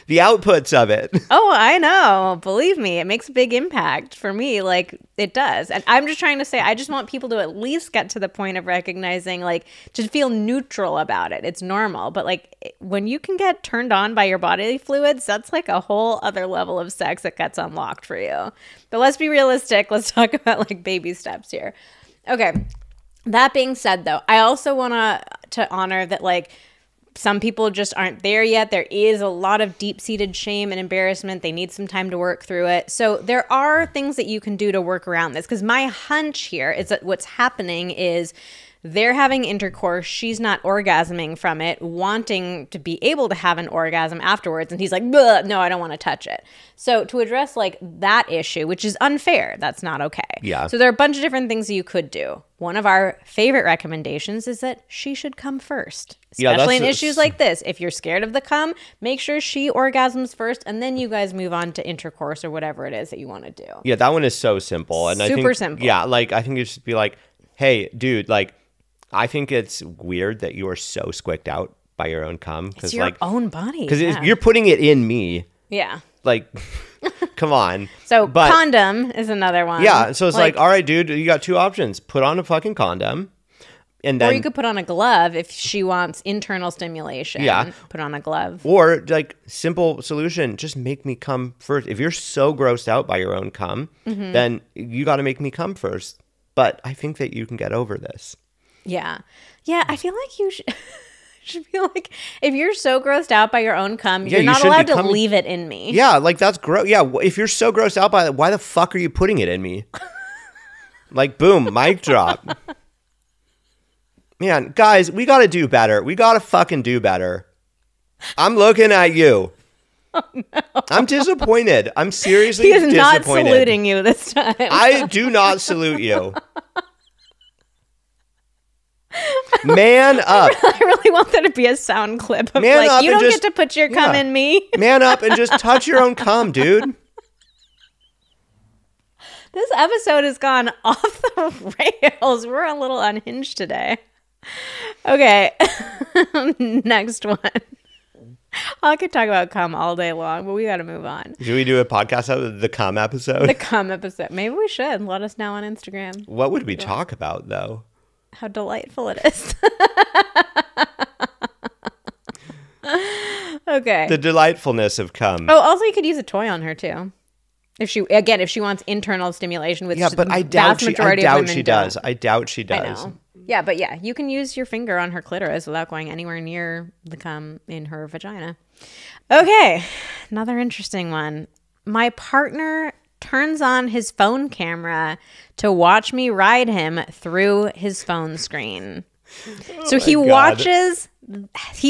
the outputs of it. Oh, I know. Believe me, it makes a big impact for me. Like it does. And I'm just trying to say, I just want people to at least get to the point of recognizing, like, to feel neutral about it. It's normal. But like when you can get turned on by your bodily fluids, that's like a whole other level of sex that gets unlocked for you. But let's be realistic. Let's talk about like baby steps here. Okay. That being said, though, I also want to honor that, like, some people just aren't there yet. There is a lot of deep-seated shame and embarrassment. They need some time to work through it. So there are things that you can do to work around this. Because my hunch here is that what's happening is they're having intercourse. She's not orgasming from it, wanting to be able to have an orgasm afterwards. And he's like, no, I don't want to touch it. So to address like that issue, which is unfair, that's not okay. Yeah. So there are a bunch of different things that you could do. One of our favorite recommendations is that she should come first, especially in issues like this. If you're scared of the cum, make sure she orgasms first, and then you guys move on to intercourse or whatever it is that you want to do. Yeah, that one is so simple. And Super simple. Yeah, like I think you should be like, hey, dude, like, I think it's weird that you are so squicked out by your own cum. It's your own body. Because you're putting it in me. Yeah. Like, come on. So But- condom is another one. Yeah, so it's like, all right, dude, you got two options. Put on a fucking condom. And then, or you could put on a glove if she wants internal stimulation. Yeah. Put on a glove. or like simple solution, just make me come first. If you're so grossed out by your own cum, then you got to make me come first. But I think that you can get over this. Yeah. Yeah, I feel like you should feel like if you're so grossed out by your own cum, Yeah, you're you not shouldn't allowed be to coming- leave it in me. Yeah, like that's gross. Yeah, if you're so grossed out by it, why the fuck are you putting it in me? Like, boom, mic drop. Man, guys, we got to do better. We got to fucking do better. I'm looking at you. Oh, no. I'm disappointed. I'm seriously He is not disappointed. saluting you this time. I do not salute you. Man up. I really want there to be a sound clip of Man like, up you and don't just- get to put your cum yeah. in me. Man up and just touch your own cum, dude. This episode has gone off the rails. We're a little unhinged today. Okay. Next one. I could talk about cum all day long, but we got to move on. Should we do a podcast of the cum episode? The cum episode. Maybe we should. Let us know on Instagram What would we talk about, though? how delightful it is. Okay. The delightfulness of cum. Oh, also you could use a toy on her too. If she wants internal stimulation, which Yeah, but I vast doubt majority she of women does. don't. I doubt she I does. know. Yeah, but yeah, you can use your finger on her clitoris without going anywhere near the cum in her vagina. Okay, another interesting one. My partner turns on his phone camera to watch me ride him through his phone screen. So he God.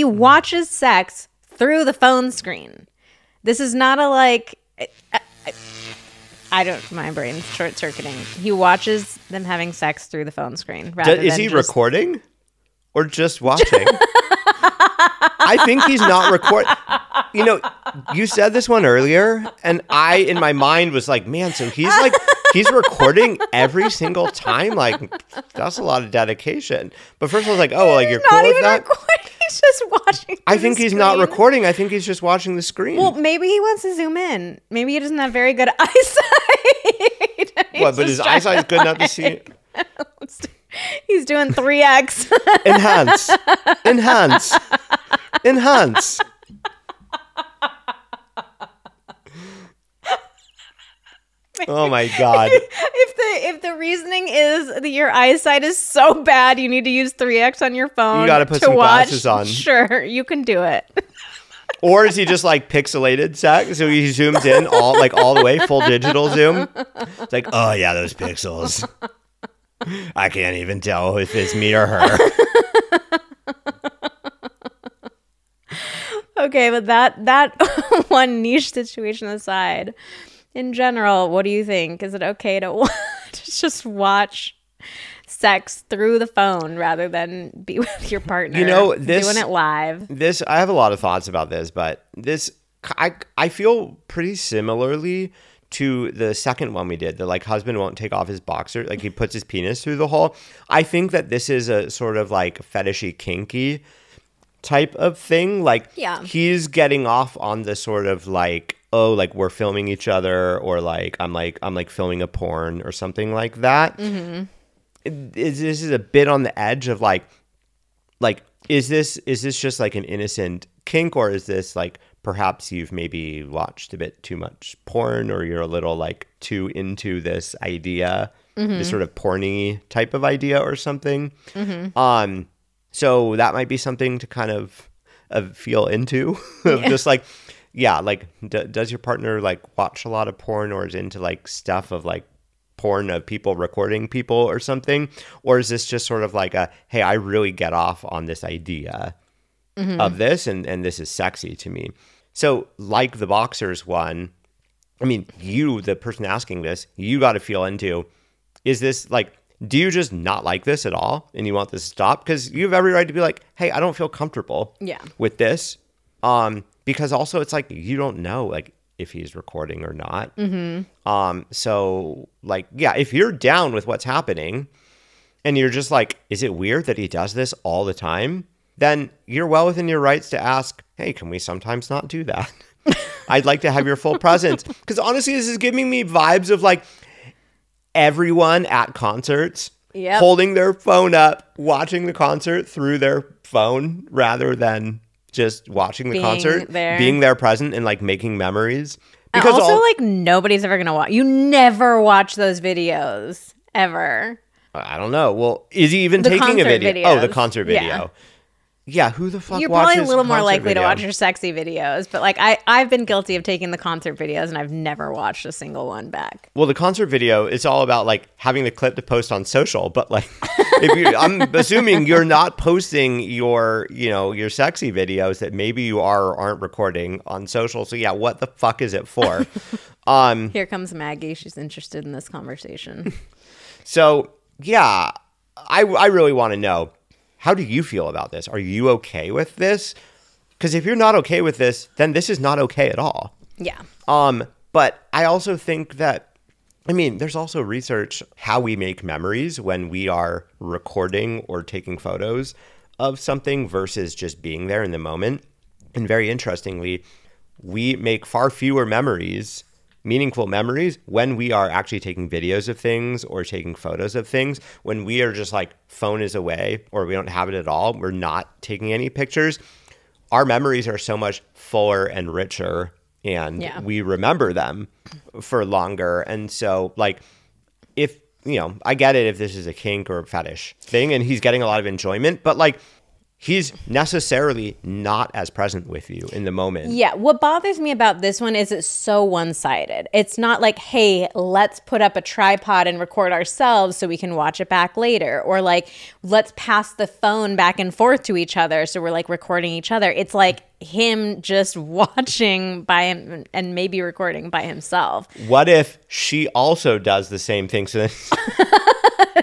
watches sex through the phone screen. This is not a like my brain's short circuiting. He watches them having sex through the phone screen. Is he recording or just watching? I think he's not recording. You know, you said this one earlier, and I, in my mind, was like, man, so he's recording every single time. Like, that's a lot of dedication. But first I was like, oh, like you're cool not with even that? recording. He's just watching. I through think the he's not screen. recording. I think he's just watching the screen. Well, maybe he wants to zoom in. Maybe he doesn't have very good eyesight. What, but his eyesight's good enough to see? He's doing 3x. Enhance. Enhance. Enhance. Oh my God. If the reasoning is that your eyesight is so bad, you need to use 3x on your phone. You gotta put to some watch. glasses on. Sure, you can do it. Or is he just like pixelated sex? So he zooms in all the way, full digital zoom. It's like, oh yeah, those pixels. I can't even tell if it's me or her. Okay, but that one niche situation aside, in general, what do you think? Is it okay to just watch sex through the phone rather than be with your partner? You know, doing it live. This, I have a lot of thoughts about this, but I feel pretty similarly to the second one we did. The like husband won't take off his boxer, like he puts his penis through the hole. I think that this is a sort of like fetishy, kinky type of thing. Like, Yeah. he's getting off on the sort of like, oh, like we're filming each other, or like I'm filming a porn or something like that. Mm-hmm. This is a bit on the edge of like is this just like an innocent kink, or is this like perhaps you've maybe watched a bit too much porn, or you're a little like too into this idea, this sort of porny type of idea or something. Mm-hmm. So that might be something to kind of feel into. Just like, yeah, like does your partner like watch a lot of porn, or is into like stuff of like porn of people recording people or something? Or is this just sort of like a, hey, I really get off on this idea of this, and this is sexy to me. So like the boxers one, I mean, you, the person asking this, you got to feel into, is this like, do you just not like this at all and you want this to stop? Because you have every right to be like, hey, I don't feel comfortable with this. Because also it's like, you don't know like if he's recording or not. Mm-hmm. So like, yeah, if you're down with what's happening and you're just like, is it weird that he does this all the time? Then you're well within your rights to ask, hey, can we sometimes not do that? I'd like to have your full presence. Because honestly, this is giving me vibes of like everyone at concerts holding their phone up, watching the concert through their phone rather than just watching the concert, being there present and like making memories. Because also, like, nobody's ever going to watch. You never watch those videos, ever. I don't know. Well, is he even taking a video? Videos. Oh, the concert video. Yeah, who the fuck You're watches probably a little more likely video? to watch your sexy videos, but like I've been guilty of taking the concert videos and I've never watched a single one back. Well, the concert video, it's all about like having the clip to post on social, but like I'm assuming you're not posting your sexy videos that maybe you are or aren't recording on social. So yeah, what the fuck is it for? Here comes Maggie. She's interested in this conversation. So yeah, I really want to know, how do you feel about this? Are you okay with this? Because if you're not okay with this, then this is not okay at all. Yeah. But I also think that, I mean, there's also research how we make memories when we are recording or taking photos of something versus just being there in the moment. And very interestingly, we make far fewer memories, meaningful memories, when we are actually taking videos of things or taking photos of things. When we are just like, phone is away or we don't have it at all, we're not taking any pictures, our memories are so much fuller and richer and we remember them for longer. And so like, if, I get it if this is a kink or a fetish thing and he's getting a lot of enjoyment, but like, he's necessarily not as present with you in the moment. Yeah. What bothers me about this one is it's so one-sided. It's not like, hey, let's put up a tripod and record ourselves so we can watch it back later. Or like, let's pass the phone back and forth to each other so we're like recording each other. It's like him just watching by him and maybe recording by himself. What if she also does the same thing? So then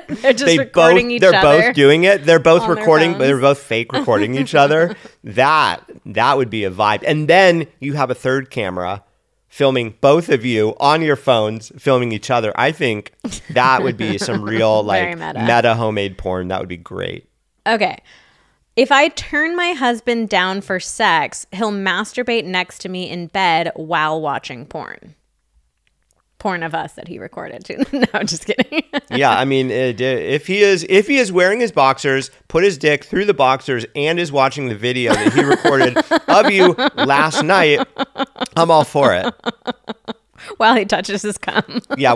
they're just recording each other. They're both doing it. They're both recording, but they're both fake recording each other. That would be a vibe. And then you have a third camera filming both of you on your phones, filming each other. I think that would be some real like meta homemade porn. That would be great. Okay. If I turn my husband down for sex, he'll masturbate next to me in bed while watching porn. Porn of us that he recorded too. No, just kidding. Yeah, I mean, if he is wearing his boxers, put his dick through the boxers, and is watching the video that he recorded of you last night, I'm all for it. While he touches his cum. Yeah.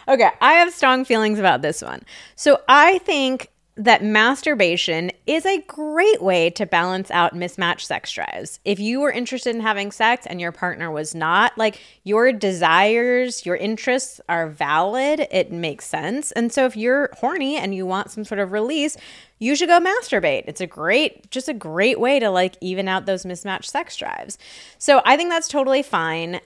Okay, I have strong feelings about this one. So I think that masturbation is a great way to balance out mismatched sex drives. If you were interested in having sex and your partner was not, like, your desires, your interests are valid, it makes sense. And so if you're horny and you want some sort of release, you should go masturbate. It's just a great way to like even out those mismatched sex drives. So I think that's totally fine.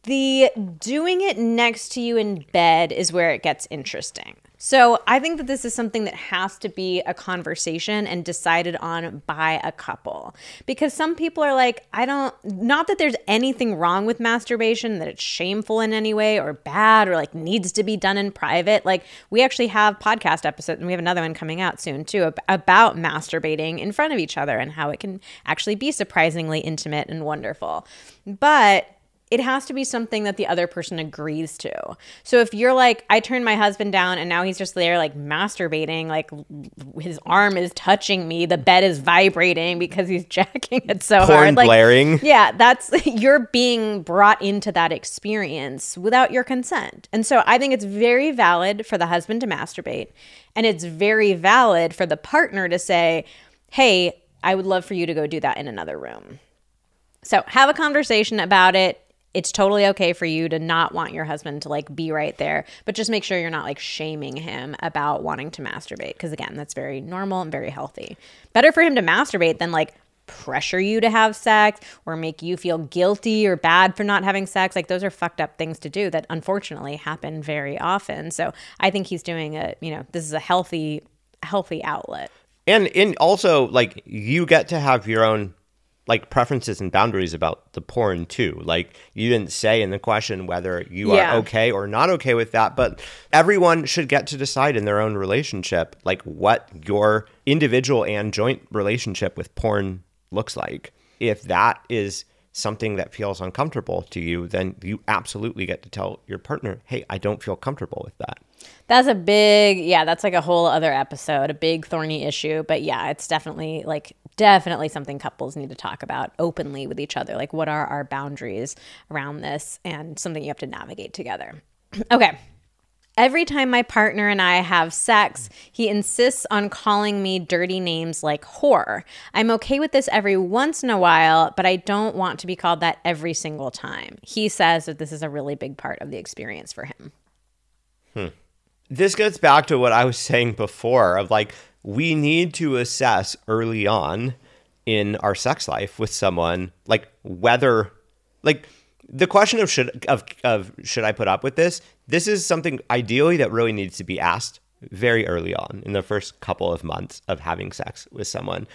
The doing it next to you in bed is where it gets interesting. So I think that this is something that has to be a conversation and decided on by a couple. Because some people are like, not that there's anything wrong with masturbation, that it's shameful in any way or bad or like needs to be done in private. Like we actually have podcast episodes, and we have another one coming out soon too, about masturbating in front of each other and how it can actually be surprisingly intimate and wonderful. But it has to be something that the other person agrees to. So if you're like, I turned my husband down and now he's just there like masturbating, like his arm is touching me, the bed is vibrating because he's jacking it so hard. Porn blaring. Yeah, you're being brought into that experience without your consent. And so I think it's very valid for the husband to masturbate, and it's very valid for the partner to say, hey, I would love for you to go do that in another room. So have a conversation about it. It's totally okay for you to not want your husband to like be right there, but just make sure you're not like shaming him about wanting to masturbate. Because again, that's very normal and very healthy. Better for him to masturbate than like pressure you to have sex or make you feel guilty or bad for not having sex. Like those are fucked up things to do that unfortunately happen very often. So I think he's doing this is a healthy outlet. And also like you get to have your own like preferences and boundaries about the porn too. Like you didn't say in the question whether you are okay or not okay with that, but everyone should get to decide in their own relationship, like what your individual and joint relationship with porn looks like. if that is something that feels uncomfortable to you, then you absolutely get to tell your partner, hey, I don't feel comfortable with that. That's that's like a whole other episode, a big thorny issue. But yeah, it's definitely something couples need to talk about openly with each other. Like, what are our boundaries around this, and something you have to navigate together. Okay. Every time my partner and I have sex, he insists on calling me dirty names like whore. I'm okay with this every once in a while, but I don't want to be called that every single time. He says that this is a really big part of the experience for him. This gets back to what I was saying before of like, we need to assess early on in our sex life with someone, like whether, like the question of should I put up with this? This is something ideally that really needs to be asked very early on in the first couple of months of having sex with someone.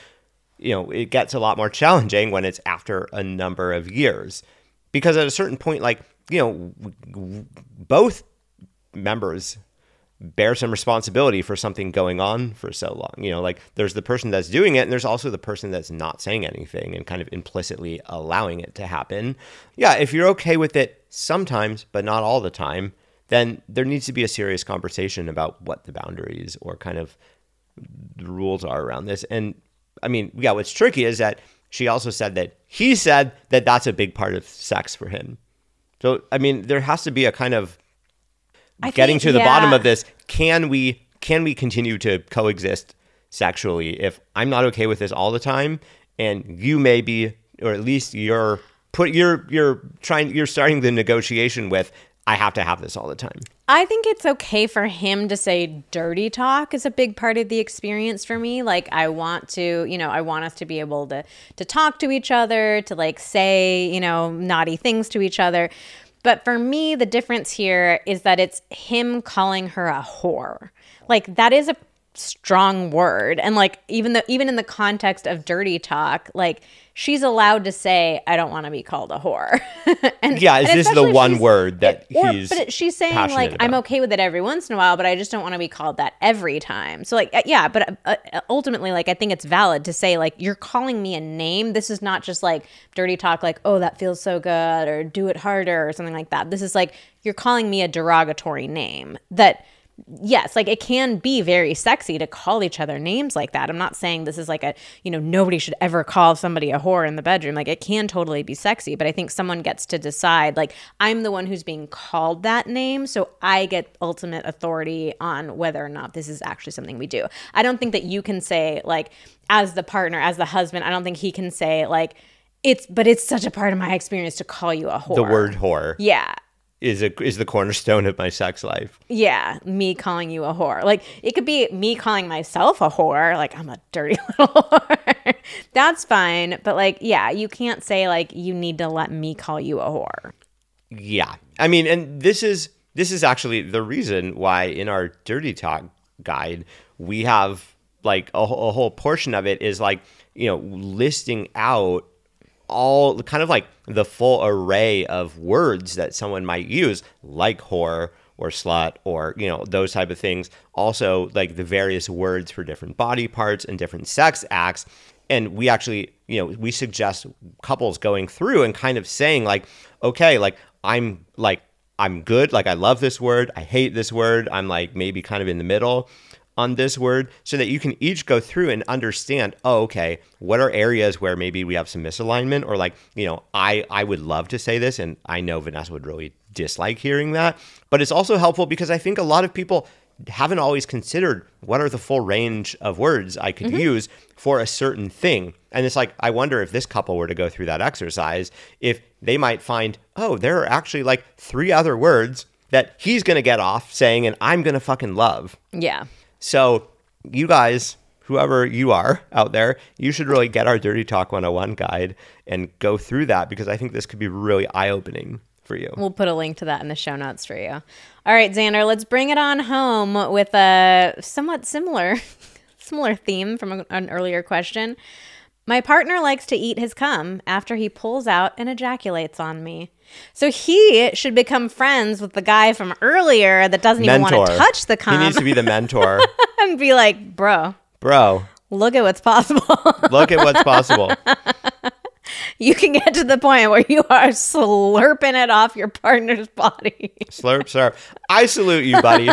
You know, it gets a lot more challenging when it's after a number of years, because at a certain point, like, you know, both members bear some responsibility for something going on for so long. You know, like there's the person that's doing it, and there's also the person that's not saying anything and kind of implicitly allowing it to happen. Yeah, if you're okay with it sometimes, but not all the time, then there needs to be a serious conversation about what the boundaries or kind of the rules are around this. And I mean, yeah, what's tricky is that she also said that he said that that's a big part of sex for him. So, I mean, there has to be a kind of getting to the bottom of this. Can we continue to coexist sexually if I'm not okay with this all the time, and you may be, or at least you're starting the negotiation with, I have to have this all the time. I think it's okay for him to say dirty talk is a big part of the experience for me. Like, I want us to be able to talk to each other, to like say, you know, naughty things to each other. But for me, the difference here is that it's him calling her a whore. Like, that is a strong word. And like, even in the context of dirty talk, like, she's allowed to say, I don't want to be called a whore. Is this the one word that but she's saying, like, about? I'm okay with it every once in a while, but I just don't want to be called that every time. So, like, but ultimately, like, I think it's valid to say, like, you're calling me a name. This is not just, like, dirty talk, like, oh, that feels so good, or do it harder, or something like that. This is, like, you're calling me a derogatory name that... Yes, like, it can be very sexy to call each other names like that. I'm not saying this is like a, you know, nobody should ever call somebody a whore in the bedroom. Like, it can totally be sexy, but I think someone gets to decide, like, I'm the one who's being called that name, so I get ultimate authority on whether or not this is actually something we do. I don't think that you can say, like, as the partner, as the husband, I don't think he can say, like, it's such a part of my experience to call you a whore. The word whore. Yeah. Is the cornerstone of my sex life. Yeah, me calling you a whore. Like, it could be me calling myself a whore. Like, I'm a dirty little whore. That's fine. But, like, yeah, you can't say, like, you need to let me call you a whore. Yeah. I mean, and this is actually the reason why in our Dirty Talk guide, we have, like, a whole portion of it is, like, you know, listing out all kind of like the full array of words that someone might use, like whore or slut or, you know, those type of things. Also, like the various words for different body parts and different sex acts. And we actually, you know, we suggest couples going through and kind of saying, like, okay, like I'm good. Like, I love this word. I hate this word. I'm like maybe kind of in the middle on this word, so that you can each go through and understand, oh, okay, what are areas where maybe we have some misalignment, or like, you know, I would love to say this, and I know Vanessa would really dislike hearing that. But it's also helpful because I think a lot of people haven't always considered what are the full range of words I could use for a certain thing. And it's like, I wonder if this couple were to go through that exercise, if they might find, oh, there are actually like 3 other words that he's going to get off saying, and I'm going to fucking love. Yeah. So you guys, whoever you are out there, you should really get our Dirty Talk 101 guide and go through that, because I think this could be really eye-opening for you. We'll put a link to that in the show notes for you. All right, Xander, let's bring it on home with a somewhat similar theme from an earlier question. My partner likes to eat his cum after he pulls out and ejaculates on me. So he should become friends with the guy from earlier that doesn't even want to touch the cum. He needs to be the mentor. And be like, bro, look at what's possible. Look at what's possible. you can get to the point where you are slurping it off your partner's body. Slurp, slurp. I salute you, buddy.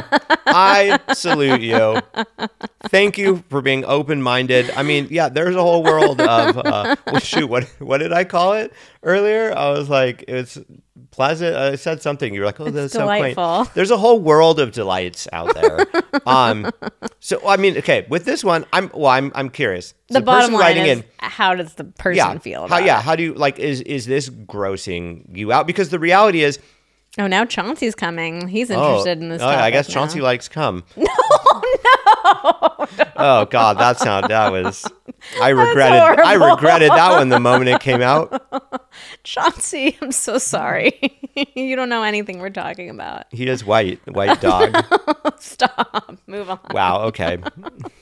I salute you. Thank you for being open-minded. I mean, yeah, there's a whole world of, what did I call it earlier? I was like, it's pleasant. I said something. You were like, oh, that's so delightful. quaint. There's a whole world of delights out there. So, I mean, okay, with this one, I'm curious. The bottom line is, how does the person feel about it? How do you, like, is this grossing you out? Because the reality is, oh, now Chauncey's coming. He's interested in this topic I guess now. Chauncey likes cum. No. Oh God, I regretted that one the moment it came out. Chauncey, I'm so sorry. You don't know anything we're talking about. He does white dog. Stop. Move on. Wow, okay.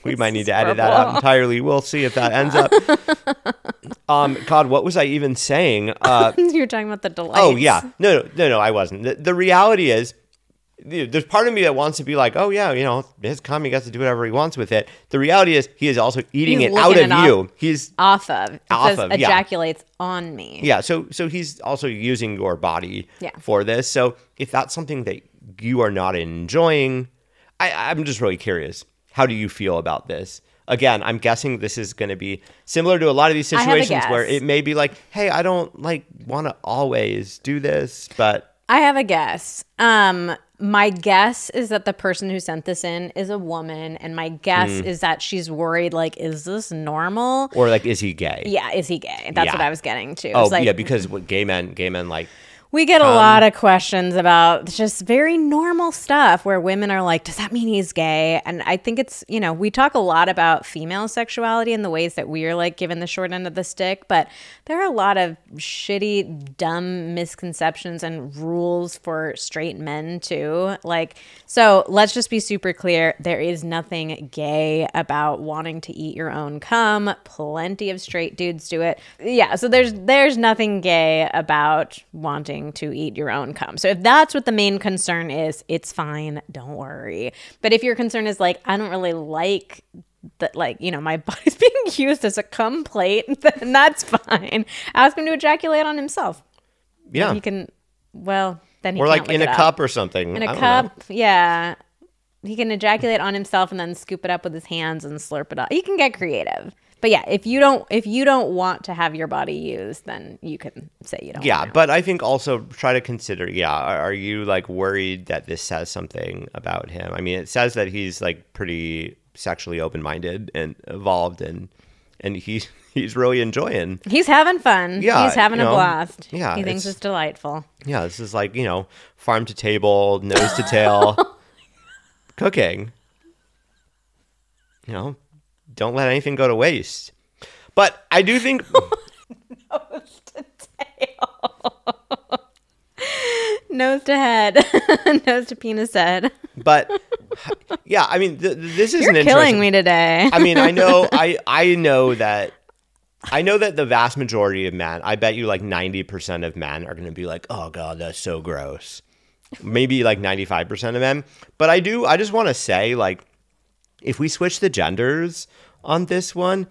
We might need to edit that out entirely. We'll see if that ends up. God, what was I even saying? You were talking about the delights. Oh yeah. No, I wasn't. The reality is, there's part of me that wants to be like, oh yeah, his cum, he gets to do whatever he wants with it. The reality is, he is also eating it out of you. He's off of. It says ejaculates on me. Yeah, so he's also using your body for this. So if that's something that you are not enjoying, I'm just really curious. How do you feel about this? Again, I'm guessing this is going to be similar to a lot of these situations where it may be like, hey, I don't want to always do this, but I have a guess. My guess is that the person who sent this in is a woman, and my guess is that she's worried, like, is this normal? Or like, is he gay? Yeah, is he gay? That's what I was getting to. Oh, yeah, because gay men like. We get a lot of questions about just very normal stuff where women are like, does that mean he's gay? And I think it's, we talk a lot about female sexuality and the ways that we're like given the short end of the stick, but there are a lot of shitty, dumb misconceptions and rules for straight men too. So let's just be super clear. There is nothing gay about wanting to eat your own cum. Plenty of straight dudes do it. Yeah, so there's nothing gay about wanting to eat your own cum. So if that's what the main concern is, it's fine. Don't worry. But if your concern is like, I don't really like that, my body's being used as a cum plate, then that's fine. Ask him to ejaculate on himself. Yeah. He can, then he or can't like in a cup or something. In a cup, yeah. He can ejaculate on himself and then scoop it up with his hands and slurp it up. He can get creative. But yeah, if you don't want to have your body used, then you can say you don't. Yeah, want to. But I think also try to consider. Yeah, are you like worried that this says something about him? I mean, it says that he's like pretty sexually open-minded and evolved, and he's really enjoying. He's having fun. Yeah, he's having a blast. Yeah, he thinks it's delightful. Yeah, this is like farm to table, nose to tail cooking. Don't let anything go to waste. But I do think nose to tail, nose to head, nose to penis head. But yeah, I mean, this is You're killing me today. I mean, I know that the vast majority of men, I bet you like 90% of men are going to be like, oh God, that's so gross. Maybe like 95% of men. But I just want to say, like, if we switch the genders on this one,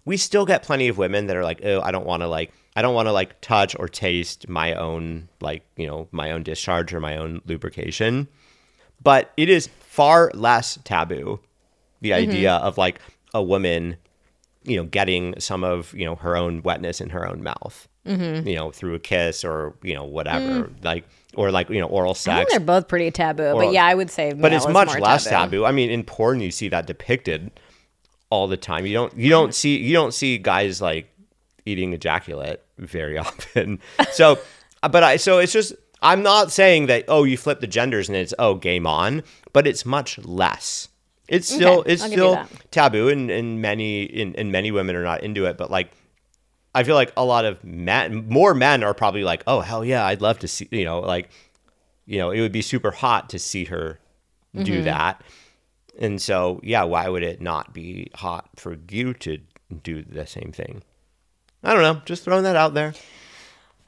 we still get plenty of women that are like, oh, I don't want to touch or taste my own, my own discharge or my own lubrication. But it is far less taboo, the idea of like a woman, getting some of, her own wetness in her own mouth, through a kiss or, whatever, oral sex. I think they're both pretty taboo, but yeah, I would say but it's much less taboo. I mean, in porn, you see that depicted all the time. You don't see guys like eating ejaculate very often. So, so it's just, I'm not saying that, oh, you flip the genders and it's, oh, game on, but it's much less. It's still taboo, and many women are not into it. But like, I feel like a lot of more men are probably like, oh hell yeah, I'd love to see, it would be super hot to see her do that. And so yeah, why would it not be hot for you to do the same thing? I don't know, just throwing that out there.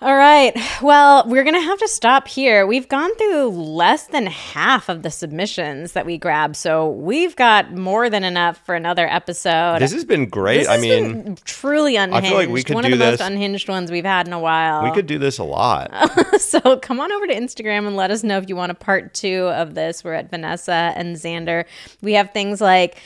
All right. Well, we're going to have to stop here. We've gone through less than half of the submissions that we grabbed, so we've got more than enough for another episode. This has been great. This has been truly unhinged. I feel like we could One do of the this. most unhinged ones we've had in a while. We could do this a lot. So come on over to Instagram and let us know if you want a part 2 of this. We're at Vanessa and Xander. We have things like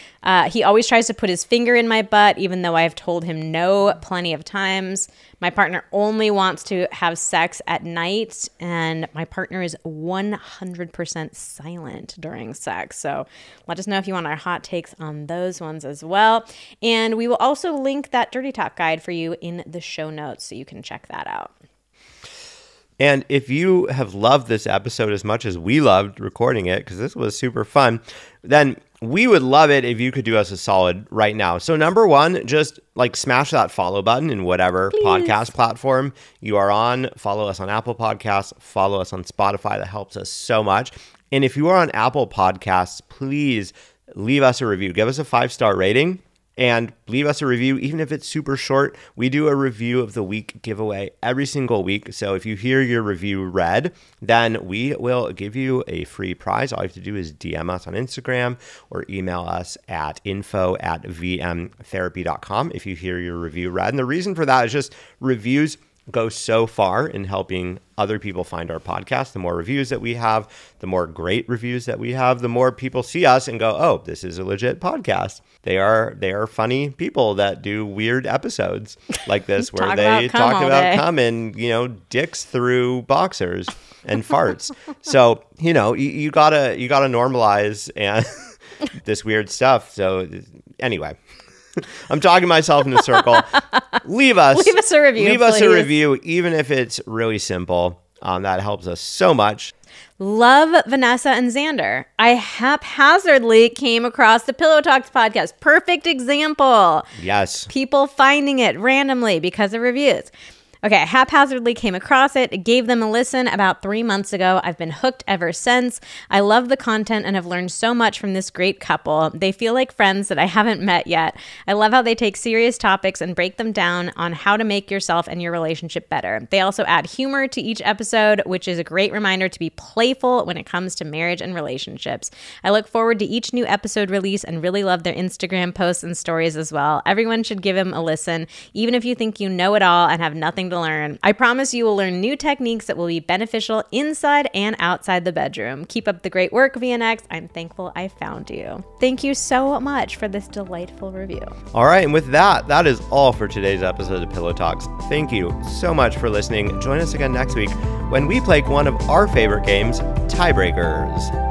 he always tries to put his finger in my butt, even though I've told him no plenty of times. My partner only wants to have sex at night, and my partner is 100% silent during sex. So let us know if you want our hot takes on those ones as well. And we will also link that Dirty Talk guide for you in the show notes so you can check that out. And if you have loved this episode as much as we loved recording it, because this was super fun, then we would love it if you could do us a solid right now. So number one, just like smash that follow button in whatever podcast platform you are on. Follow us on Apple Podcasts. Follow us on Spotify. That helps us so much. And if you are on Apple Podcasts, please leave us a review. Give us a 5-star rating. And leave us a review, even if it's super short. We do a review of the week giveaway every single week. So if you hear your review read, then we will give you a free prize. All you have to do is DM us on Instagram or email us at info@vmtherapy.com if you hear your review read. And the reason for that is just reviews go so far in helping other people find our podcast. The more reviews that we have, the more great reviews that we have, the more people see us and go, oh, this is a legit podcast. They are funny people that do weird episodes like this where they talk about cum and, dicks through boxers and farts. So, you gotta normalize and this weird stuff. So anyway, I'm talking myself in a circle. Leave us a review. Leave us a review, even if it's really simple. That helps us so much. Love Vanessa and Xander. I haphazardly came across the Pillow Talks podcast. Perfect example. Yes. People finding it randomly because of reviews. Okay, I haphazardly came across it, gave them a listen about 3 months ago. I've been hooked ever since. I love the content and have learned so much from this great couple. They feel like friends that I haven't met yet. I love how they take serious topics and break them down on how to make yourself and your relationship better. They also add humor to each episode, which is a great reminder to be playful when it comes to marriage and relationships. I look forward to each new episode release and really love their Instagram posts and stories as well. Everyone should give them a listen, even if you think you know it all and have nothing to learn. I promise you will learn new techniques that will be beneficial inside and outside the bedroom. Keep up the great work, VNX. I'm thankful I found you. Thank you so much for this delightful review. All right, and with that is all for today's episode of Pillow Talks. Thank you so much for listening. Join us again next week when we play one of our favorite games, Tiebreakers.